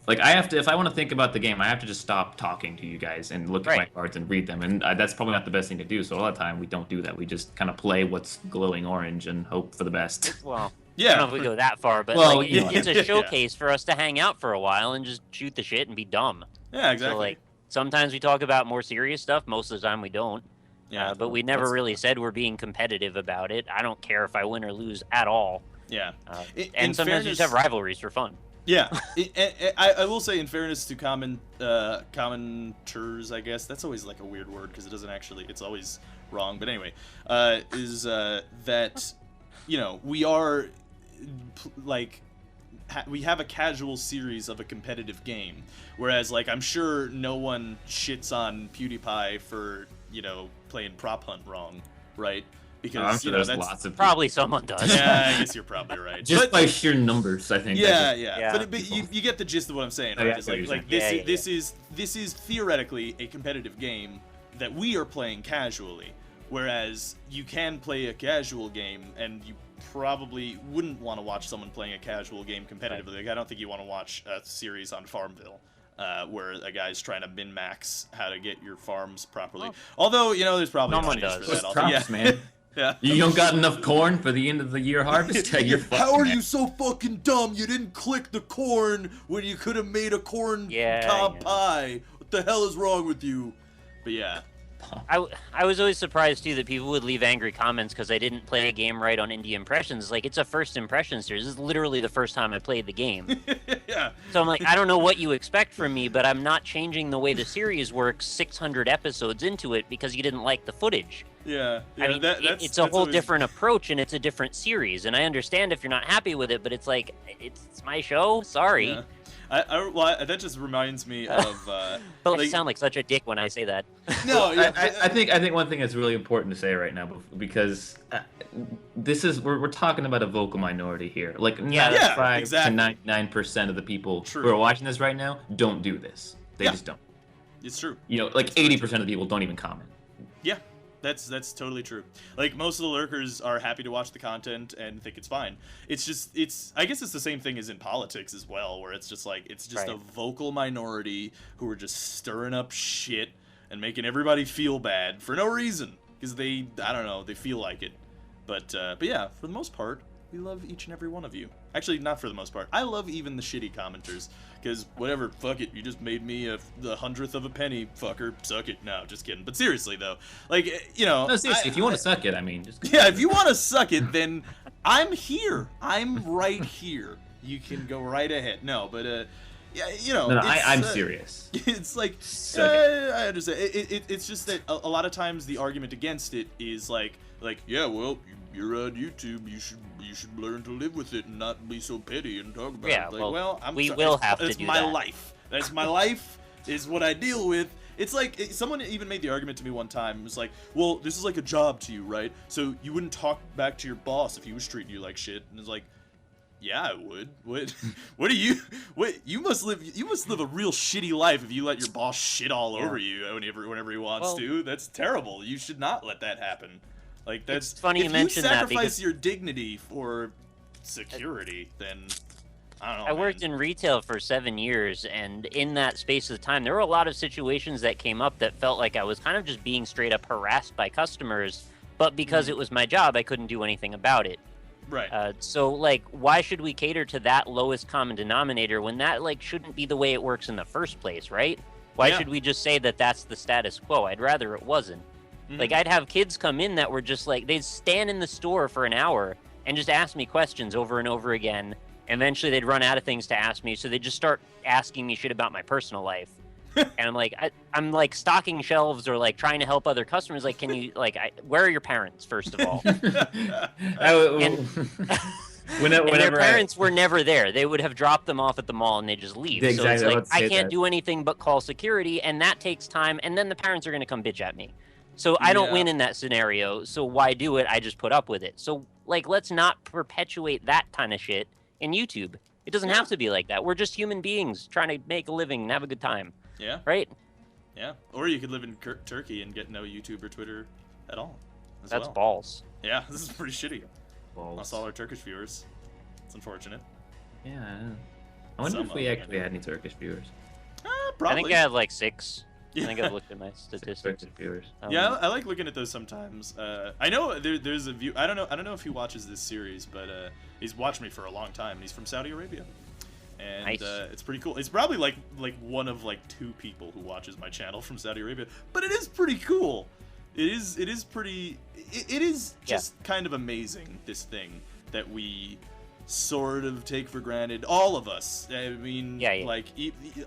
Like I have to, if I want to think about the game, I have to just stop talking to you guys and look at my cards and read them, and that's probably not the best thing to do. So a lot of time we don't do that. We just kind of play what's glowing orange and hope for the best.
Well,
Yeah.
I don't know if we go that far, but
Well,
like, it's a showcase for us to hang out for a while and just shoot the shit and be dumb.
Yeah, exactly.
So like sometimes we talk about more serious stuff. Most of the time we don't.
Yeah,
but we never really said we're being competitive about it. I don't care if I win or lose at all.
Yeah.
And sometimes we just have rivalries for fun.
Yeah, I will say, in fairness to commenters, I guess that's always like a weird word because it doesn't actually. It's always wrong. But anyway, that we are like we have a casual series of a competitive game, whereas like I'm sure no one shits on PewDiePie for playing prop hunt wrong, right? Because
I'm sure there's lots of people.
Probably someone does.
Yeah, I guess you're probably right.
Just by sheer numbers, I think.
Yeah. But you get the gist of what I'm saying, right?
Yeah,
It's like this is theoretically a competitive game that we are playing casually, whereas you can play a casual game and you probably wouldn't want to watch someone playing a casual game competitively. Like, I don't think you want to watch a series on Farmville. Where a guy's trying to min-max how to get your farms properly. Although, there's probably
Someone
an audience
does.
for that.
Props, man.
Yeah.
You don't got enough corn for the end of the year harvest? You're
How are you so fucking dumb? You didn't click the corn when you could have made a corn cob pie. What the hell is wrong with you? But yeah.
I was always surprised too that people would leave angry comments because I didn't play a game right on Indie Impressions. Like, it's a first impression series. This is literally the first time I played the game.
Yeah.
So I'm like, I don't know what you expect from me, but I'm not changing the way the series works 600 episodes into it because you didn't like the footage.
Yeah.
I mean, it's a whole different approach and it's a different series. And I understand if you're not happy with it, but it's like, it's my show. Sorry.
Yeah. That just reminds me of.
But I sound like such a dick when I say that.
No, yeah.
I think one thing that's really important to say right now, because we're talking about a vocal minority here. Like 95 to 99% of the people who are watching this right now don't do this. They just don't.
It's true.
Like 80% of the people don't even comment.
Yeah. That's totally true. Like, most of the lurkers are happy to watch the content and think it's fine. I guess it's the same thing as in politics as well, where it's just like, it's just a vocal minority who are just stirring up shit and making everybody feel bad for no reason. Because they feel like it. But yeah, for the most part, we love each and every one of you. Actually, not for the most part. I love even the shitty commenters. Because whatever, fuck it, you just made me the 100th of a penny, fucker, suck it. No, just kidding. But seriously, though, like,
No, seriously, if you want to suck it, I mean, just...
Yeah, if you want to suck it, then I'm here. I'm right here. You can go right ahead. No, but, yeah,
No, I'm serious.
It's like, I understand. It's just that a lot of times the argument against it is like, yeah, well, you're on YouTube. You should learn to live with it and not be so petty and talk about it. Like, well,
we will have to do that.
That's my life. That's my life. Is what I deal with. It's like, someone even made the argument to me one time. It was like, well, this is like a job to you, right? So you wouldn't talk back to your boss if he was treating you like shit. And it's like, yeah, I would. What do you? You must live a real shitty life if you let your boss shit all over you whenever he wants to. That's terrible. You should not let that happen. Like, that's
funny you mentioned that.
If you sacrifice your dignity for security, then I don't know.
I worked in retail for 7 years, and in that space of time, there were a lot of situations that came up that felt like I was kind of just being straight up harassed by customers, but because it was my job, I couldn't do anything about it.
Right.
So, like, why should we cater to that lowest common denominator when that, like, shouldn't be the way it works in the first place, right? Why should we just say that that's the status quo? I'd rather it wasn't. Like, I'd have kids come in that were just like, they'd stand in the store for an hour and just ask me questions over and over again. Eventually, they'd run out of things to ask me, so they'd just start asking me shit about my personal life. And I'm like, I'm like stocking shelves or like trying to help other customers. Like, can you like, where are your parents first of all? And
Whenever
and their parents were never there. They would have dropped them off at the mall and they just leave. So
Exactly,
it's
I was
like
about to
I
say
can't
that.
do anything but call security, and that takes time. And then the parents are going to come bitch at me. So I don't
Yeah.
win in that scenario. So why do it? I just put up with it. So like, let's not perpetuate that kind of shit in YouTube. It doesn't have to be like that. We're just human beings trying to make a living and have a good time,
Yeah.
right?
Yeah. Or you could live in Turkey and get no YouTube or Twitter at all. As
That's
well.
balls.
Yeah, this is pretty shitty.
Balls.
Lost all our Turkish viewers. It's unfortunate.
Yeah. I wonder
Some
if we
of them,
actually had any Turkish viewers.
Probably.
I think I had like 6.
Yeah.
I think I've looked at my statistics.
Turkish viewers.
Yeah, I like looking at those sometimes. I know there's a view. I don't know if he watches this series, but he's watched me for a long time. He's from Saudi Arabia, and
Nice.
it's pretty cool. It's probably like one of like 2 people who watches my channel from Saudi Arabia, but it is pretty cool. It is pretty. It is just kind of amazing, this thing that we sort of take for granted, all of us. I mean, like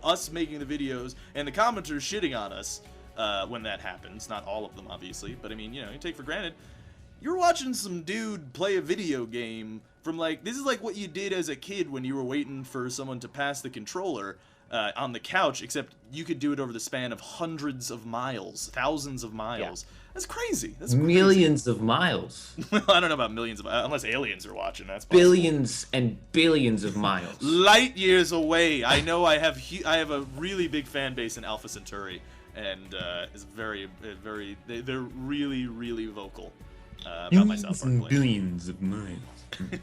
us making the videos and the commenters shitting on us when that happens. Not all of them, obviously, but I mean, you know, you take for granted. You're watching some dude play a video game from like, this is like what you did as a kid when you were waiting for someone to pass the controller on the couch, except you could do it over the span of hundreds of miles, thousands of miles. That's crazy. That's crazy.
Millions of miles.
I don't know about millions of, unless aliens are watching. That's possible.
Billions and billions of miles.
Light years away. I know I have a really big fan base in Alpha Centauri, and it's they're really vocal about my South Park play.
Billions of miles.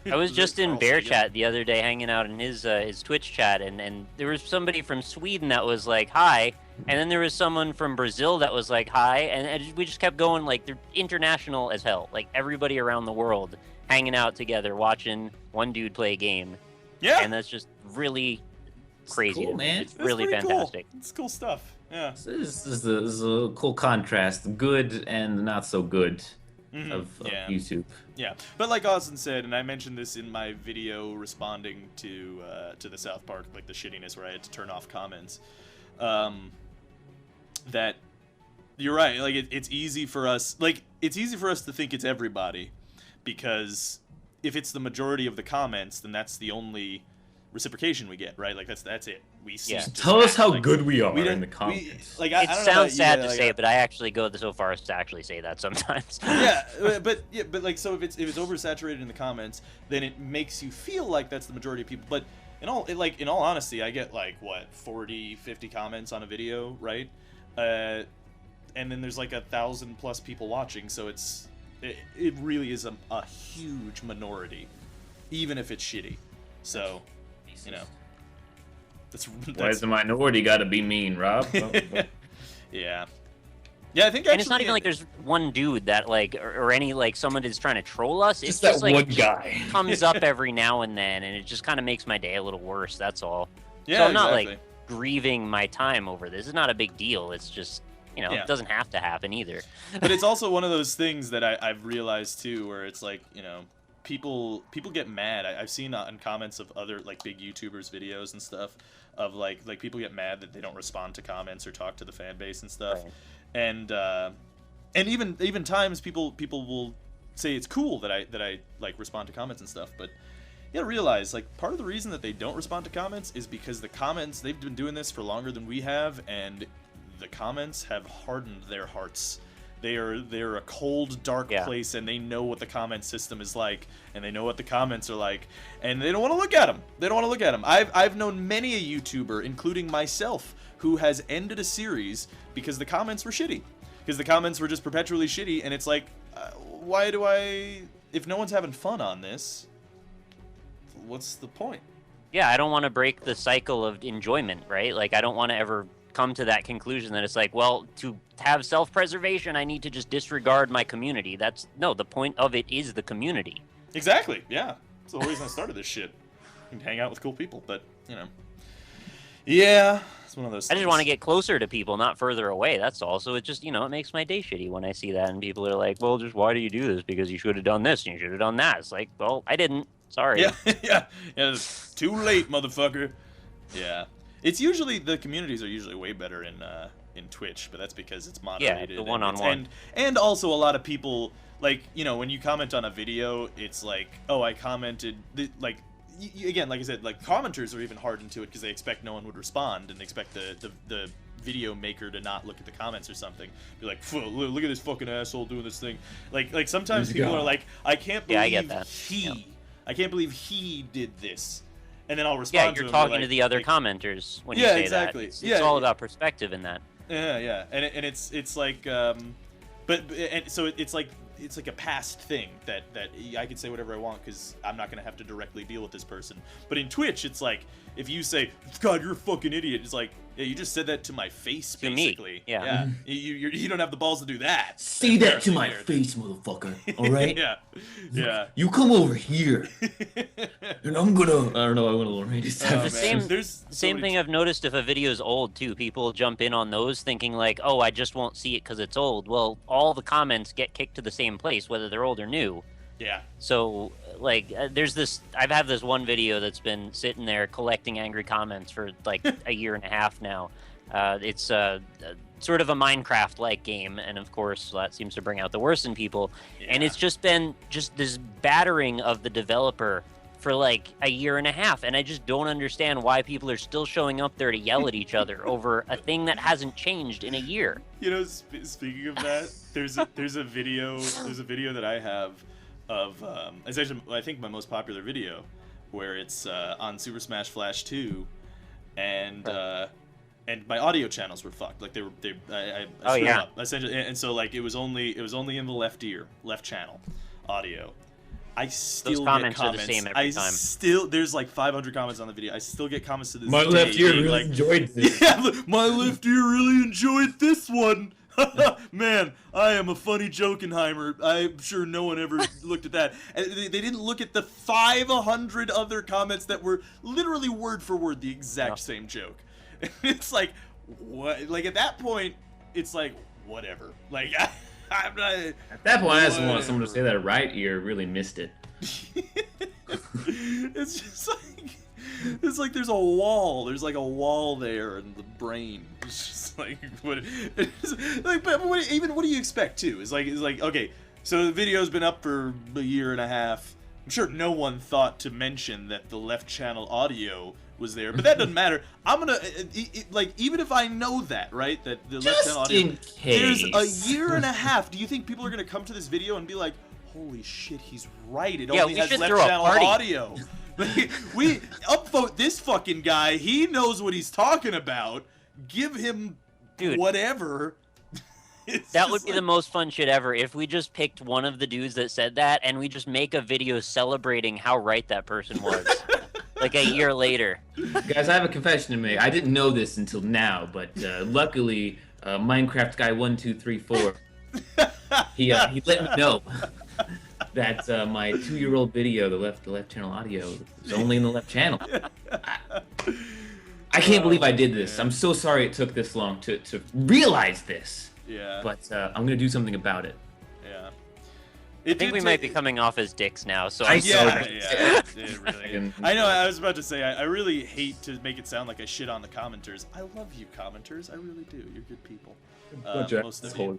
I was just in
Carl
Bear
Sagan.
Chat the other day, hanging out in his Twitch chat, and there was somebody from Sweden that was like hi, and then there was someone from Brazil that was like hi, and we just kept going. Like, they're international as hell. Like, everybody around the world hanging out together, watching one dude play a game.
Yeah,
And that's just really crazy.
cool,
to me.
man.
It's really
pretty
fantastic.
Cool. It's cool stuff. Yeah.
This is a cool contrast, good and not so good of
Yeah.
YouTube.
Yeah, but like Austin said, and I mentioned this in my video responding to the South Park, like the shittiness where I had to turn off comments, that you're right. Like it's easy for us, to think it's everybody, because if it's the majority of the comments, then that's the only reciprocation we get, right? Like that's it. We see.
Yeah.
Tell us how
like,
good we are
we
in
don't-
the comments.
I
It
don't know about
sounds
you,
sad
but,
to
like,
say, but I actually go so far as to actually say that sometimes.
but like, so if it's oversaturated in the comments, then it makes you feel like that's the majority of people. But in all honesty, I get like what 40, 50 comments on a video, right? And then there's like 1,000+ people watching, so it really is a huge minority, even if it's shitty. So, you know,
Why does the minority gotta be mean, Rob?
yeah. Yeah, I think actually,
And it's not even like there's one dude that like, or any like someone is trying to troll us. It's
Just that
just like
one guy.
comes up every now and then, and it just kind of makes my day a little worse. That's all.
yeah,
So I'm not
exactly.
like grieving my time over this. It's not a big deal. It's just,
Yeah.
it doesn't have to happen either.
But it's also one of those things that I've realized too, where it's like, people get mad. I've seen in comments of other like big YouTubers videos and stuff of like people get mad that they don't respond to comments or talk to the fan base and stuff.
Right.
And even times people will say it's cool that I like respond to comments and stuff, but you gotta realize, like, part of the reason that they don't respond to comments is because the comments, they've been doing this for longer than we have, and the comments have hardened their hearts. They're a cold, dark place, and they know what the comment system is like, and they know what the comments are like, and they don't want to look at them. They don't want to look at them. I've known many a YouTuber, including myself, who has ended a series because the comments were shitty. Because the comments were just perpetually shitty, and it's like, why do I... If no one's having fun on this, what's the point?
Yeah, I don't want to break the cycle of enjoyment, right? Like, I don't want to ever come to that conclusion that it's like, well, to have self-preservation, I need to just disregard my community. No, the point of it is the community.
Exactly, yeah. That's the whole reason I started this shit. And hang out with cool people, but, yeah, it's one of those
I
things.
just want to get closer to people, not further away. That's all. So it just, it makes my day shitty when I see that, and people are like, well, just why do you do this? Because you should have done this, and you should have done that. It's like, well, I didn't. Sorry.
Yeah, yeah, it's too late, motherfucker. Yeah. It's usually the communities are usually way better in Twitch, but that's because it's moderated.
Yeah, the one-on-one.
And also a lot of people, like, you know, when you comment on a video, it's like, oh, I commented, like, again, like I said, like, commenters are even hardened to it because they expect no one would respond and expect the video maker to not look at the comments or something. Be like, look at this fucking asshole doing this thing. Like sometimes people are like, I can't believe
I get that.
I can't believe he did this. And then I'll respond to him.
Yeah, you're talking
like,
to the other commenters when you say
exactly.
that. It's all about perspective in that.
Yeah, and it's like, so it's like a past thing that I can say whatever I want because I'm not gonna have to directly deal with this person. But in Twitch, it's like if you say, "God, you're a fucking idiot," it's like, yeah, you just said that to my face, basically.
Me. Yeah.
You don't have the balls to do that.
Say that to my face, motherfucker. All right?
Yeah.
You come over here, and I'm gonna. I don't know. I went a little randy
The same thing I've noticed if a video is old too. People jump in on those thinking like, "Oh, I just won't see it because it's old." Well, all the comments get kicked to the same place, whether they're old or new.
Yeah.
So, like, there's this. I've had this one video that's been sitting there collecting angry comments for like a year and a half now. It's sort of a Minecraft-like game, and of course, that seems to bring out the worst in people.
Yeah.
And it's just been this battering of the developer for like a year and a half, and I just don't understand why people are still showing up there to yell at each other over a thing that hasn't changed in a year.
You know, speaking of that, there's a video that I have of it's actually I think my most popular video where it's on Super Smash Flash 2 and my audio channels were fucked. Like I screwed up essentially, and so like it was only in the left channel audio. I still get comments.
Are the same every time.
There's like 500 comments on the video. I still get comments to this
My
day.
left ear really
like,
enjoyed this.
Yeah, my left ear really enjoyed this one. Man, I am a funny Jokenheimer. I'm sure no one ever looked at that. And they didn't look at the 500 other comments that were literally word for word the exact same joke. It's like, what? Like at that point, it's like, whatever. Like, I'm not.
At that point, I just want someone to say that right ear really missed it.
It's just it's like there's a wall. There's like a wall there in the brain. It's just like what do you expect too? It's like okay, so the video's been up for a year and a half. I'm sure no one thought to mention that the left channel audio was there, but that doesn't matter. I'm gonna like even if I know that, right, that the left channel audio. In case. There's a year and a half. Do you think people are gonna come to this video and be like, "Holy shit, he's right. It only has left channel audio." We upvote this fucking guy. He knows what he's talking about. Give him whatever.
That would be the most fun shit ever if we just picked one of the dudes that said that and we just make a video celebrating how right that person was. Like a year later.
Guys, I have a confession to make. I didn't know this until now, but luckily, Minecraft guy 1234, he let me know that my 2-year-old video, the left channel audio, is only in the left channel. I can't believe I did this. I'm so sorry it took this long to realize this.
Yeah.
But I'm gonna do something about it.
Yeah.
I think we might be coming off as dicks now, so
really. I know. I was about to say I really hate to make it sound like I shit on the commenters. I love you, commenters. I really do. You're good people. Most of you.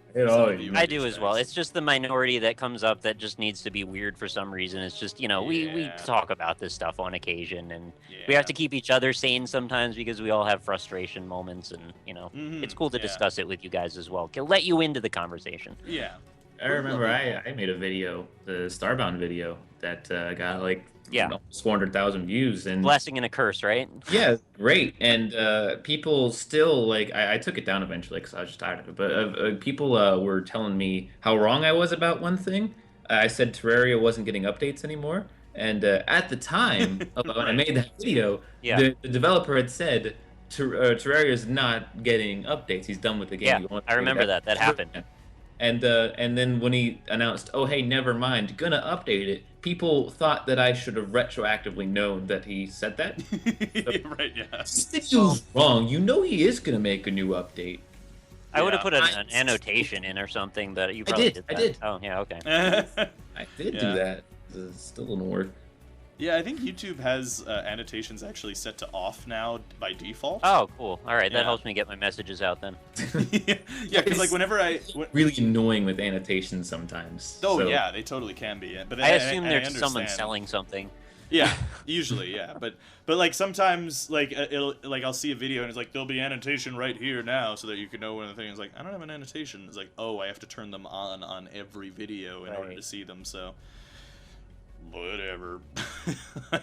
I do as well. It's just the minority that comes up that just needs to be weird for some reason. It's just, you know, we talk about this stuff on occasion, and we have to keep each other sane sometimes because we all have frustration moments, and, you know, it's cool to discuss it with you guys as well. Let you into the conversation.
Yeah.
I remember I made a video, the Starbound video, that got like almost 400,000 views. And
blessing and a curse, right?
Yeah, great. And people still, like, I took it down eventually because I was just tired of it. But people were telling me how wrong I was about one thing. I said Terraria wasn't getting updates anymore. And at the time, when I made that video, the developer had said Terraria is not getting updates. He's done with the game.
Yeah, I remember that. That happened.
And then when he announced, oh, hey, never mind, gonna update it, people thought that I should have retroactively known that he said that. So,
right, yeah.
This video's wrong. You know he is gonna make a new update.
I would have put an annotation in or something, but you probably did that.
I did.
Oh, yeah, okay.
I did do that. It still didn't work.
Yeah, I think YouTube has annotations actually set to off now by default.
Oh, cool. All right,
Yeah.
that helps me get my messages out then.
Yeah, because like whenever
really annoying with annotations sometimes.
Oh
so.
yeah, they totally can be. But
I assume there's
understand.
someone selling something.
Yeah, usually, yeah. But like sometimes like it'll like I'll see a video and it's like there'll be annotation right here now so that you can know when the thing is like I don't have an annotation. It's like, oh, I have to turn them on every video in order to see them. So whatever.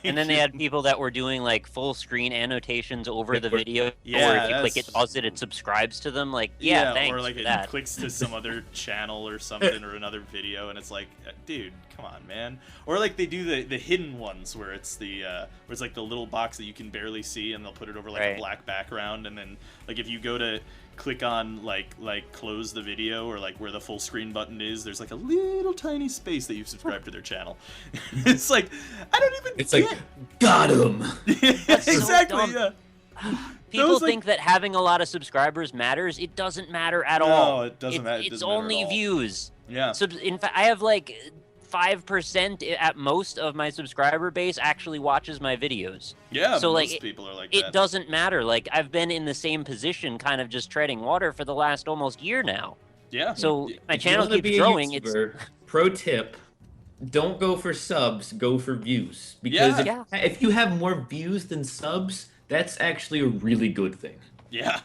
And then they had people that were doing like full screen annotations over the video,
Yeah,
or if you click
that's-
it, pause it subscribes to them. Like, yeah, thanks
or like
for
it
that.
clicks to some other channel or something or another video, and it's like, dude, come on, man. Or like they do the hidden ones where it's where it's like the little box that you can barely see, and they'll put it over like a
Right.
black background, and then like if you go to click on like close the video or like where the full screen button is, there's like a little tiny space that you've subscribed to their channel. It's like I don't even.
It's like, got him.
That's so
exactly.
dumb.
Yeah.
People
Those, like-
think that having a lot of subscribers matters. It doesn't matter at
No,
all.
it doesn't matter. It
It's
doesn't matter at
only
all.
views.
Yeah.
So in fact, I have like 5% at most of my subscriber base actually watches my videos.
Yeah.
So, like,
most people are like
It
that.
doesn't matter. Like, I've been in the same position, kind of just treading water for the last almost year now.
Yeah.
So my
If you
channel
wanna
keeps
be a
growing.
YouTuber, pro tip: don't go for subs, go for views. Because
Yeah.
if you have more views than subs, that's actually a really good thing.
Yeah.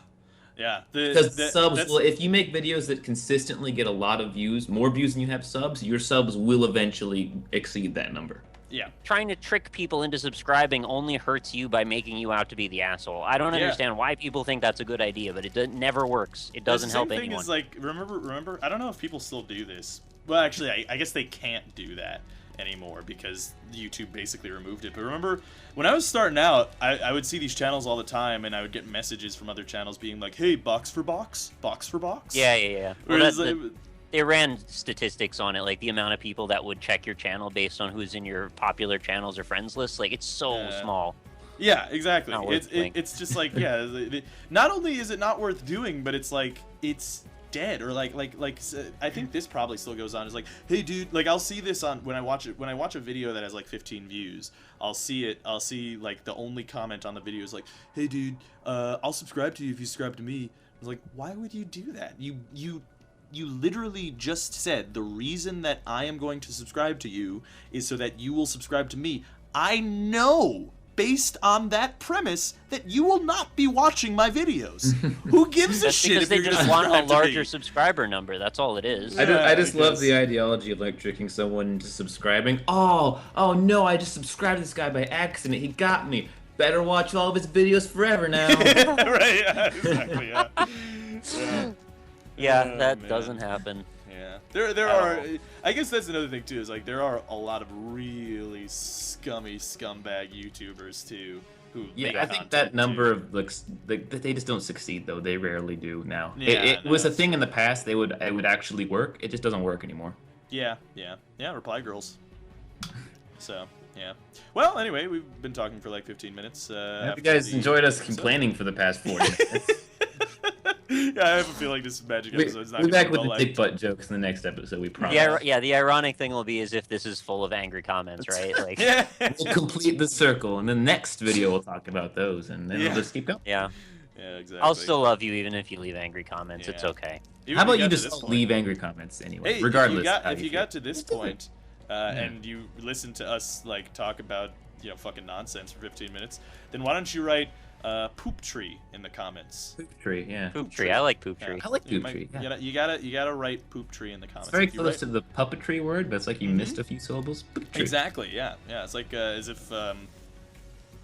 Yeah.
Because subs
that's-
will, if you make videos that consistently get a lot of views, more views than you have subs, your subs will eventually exceed that number.
Yeah.
Trying to trick people into subscribing only hurts you by making you out to be the asshole. I don't
Yeah.
understand why people think that's a good idea, but it never works. It doesn't help
The same
anyone.
thing is like remember. I don't know if people still do this. Well, actually, I guess they can't do that anymore because YouTube basically removed it. But remember, when I was starting out, I would see these channels all the time, and I would get messages from other channels being like, "Hey, box for box, box for box."
Yeah. Well,
Whereas,
that's
like,
they ran statistics on it, like the amount of people that would check your channel based on who's in your popular channels or friends list. Like, it's so
Yeah.
small.
yeah, exactly.
Not worth doing.
It's just like not only is it not worth doing, but it's like it's dead or like I think this probably still goes on. It's like, hey dude, like I'll see this on when I watch a video that has like 15 views. I'll see like the only comment on the video is like, hey dude, I'll subscribe to you if you subscribe to me. I was like, why would you do that? You literally just said the reason that I am going to subscribe to you is so that you will subscribe to me. I know, based on that premise, that you will not be watching my videos. Who gives a
That's
shit
because
if
they
you're
just
gonna
want a
subscribe to
larger
me?
subscriber number. That's all it is.
I
Yeah,
just
I
love
guess.
the ideology of like tricking someone into subscribing. Oh no, I just subscribed to this guy by accident. He got me. Better watch all of his videos forever now.
Right? Yeah, exactly. Yeah. Yeah.
Yeah,
Oh,
that
man.
doesn't happen.
Yeah. There
At
are.
all.
I guess that's another thing too. Is like there are a lot of really scummy scumbag YouTubers too who make
Yeah, I think
content,
that number
too.
of like they just don't succeed though. They rarely do now.
Yeah,
it
no,
was a
it's-
thing in the past. It would actually work. It just doesn't work anymore.
Yeah. Reply girls. So yeah. Well, anyway, we've been talking for like 15 minutes.
I hope
after
you guys
the
enjoyed us
episode.
complaining for the past 40 minutes.
Yeah, I have a feeling this magic episode is not
We'll be
gonna
back
be
with the
well
dick butt jokes in the next episode. We promise.
The ironic thing will be as if this is full of angry comments, right? Like,
Yeah.
We'll complete the circle, and the next video we'll talk about those, and then
Yeah.
we'll just keep going.
yeah.
Yeah, exactly.
I'll still love you even if you leave angry comments. It's
Yeah.
okay.
Even
How
if
about
got
you
to
just
this point-
leave angry comments anyway,
Hey,
regardless. how
if you
feel.
got to this point, and you listen to us like talk about fucking nonsense for 15 minutes, then why don't you write poop tree in the comments?
Poop tree, yeah.
Poop tree. I like poop
Yeah.
tree.
I like
You
poop tree. Yeah.
You gotta write poop tree in the comments.
It's very
If you
close
write-
to the puppetry word, but it's like you missed a few syllables. Poop tree.
Exactly. Yeah. It's like as if I was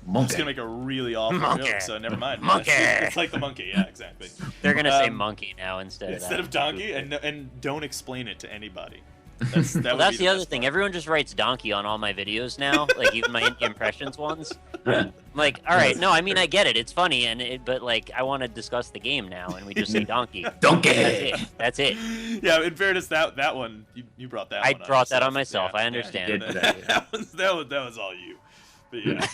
Monkey.
gonna make a really awful
Monkey.
joke, so never mind.
Monkey.
It's like the monkey. Yeah, exactly.
They're gonna say
Um,
monkey now instead
Instead
of
of
that.
donkey, and don't explain it to anybody. That
Well,
would
that's
be
the other
best
thing.
part.
Everyone just writes donkey on all my videos now, like even my impressions ones. I'm like, all right, no, I mean I get it. It's funny, but like I want to discuss the game now, and we just say donkey.
Donkey.
That's it.
Yeah, in fairness, that one you brought that.
I
one
brought that
yourself.
on myself.
Yeah,
I
yeah,
understand.
you
Did
that,
that,
that was all you. But yeah,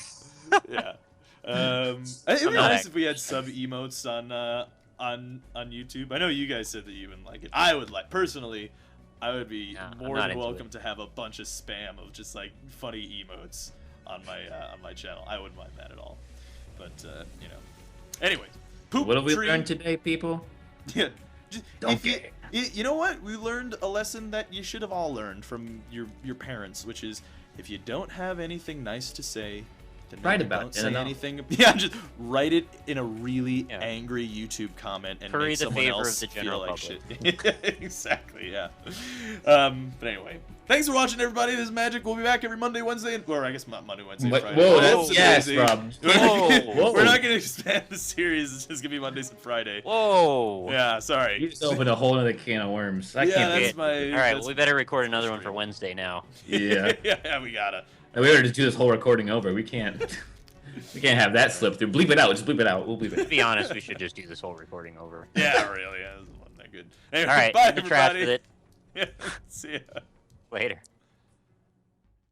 yeah. It'd be
not
nice if we had sub emotes on YouTube. I know you guys said that you wouldn't like it. I would like personally. I would be
No, I'm
more
not
than
into
welcome to have a bunch of spam of just like funny emotes on my channel. I wouldn't mind that at all. But you know, anyway, poop.
What have we
tree.
learned today, people?
Yeah.
Don't
If you know what? We learned a lesson that you should have all learned from your parents, which is if you don't have anything nice to say, then
Write
maybe
about
don't
it,
say
no.
anything. Yeah, just write it in a really
Yeah.
angry YouTube comment and
Curry
make
the
someone
favor
else
of the
feel
general
like
public.
shit. Exactly. Yeah. But anyway, thanks for watching, everybody. This is Magic. We'll be back every Monday, Wednesday, or I guess not Monday, Wednesday,
Whoa,
Friday.
whoa,
that's
yes,
amazing.
Rob.
Whoa.
We're not gonna expand the series. It's just gonna be Mondays and Friday.
Whoa.
Yeah. Sorry.
You just opened a whole other can of worms. I
Yeah,
can't
that's
be.
my.
All right,
that's-
well, we better record another one for Wednesday now.
Yeah.
Yeah, we gotta.
We gotta just do this whole recording over. We can't. We can't have that slip through. Bleep it out. Just bleep it out. We'll bleep it
To
out.
be honest, we should just do this whole recording over.
Yeah, really. Yeah, this wasn't that good. Anyway,
All right,
bye,
in the trash
everybody.
with it.
Yeah, see ya.
Later.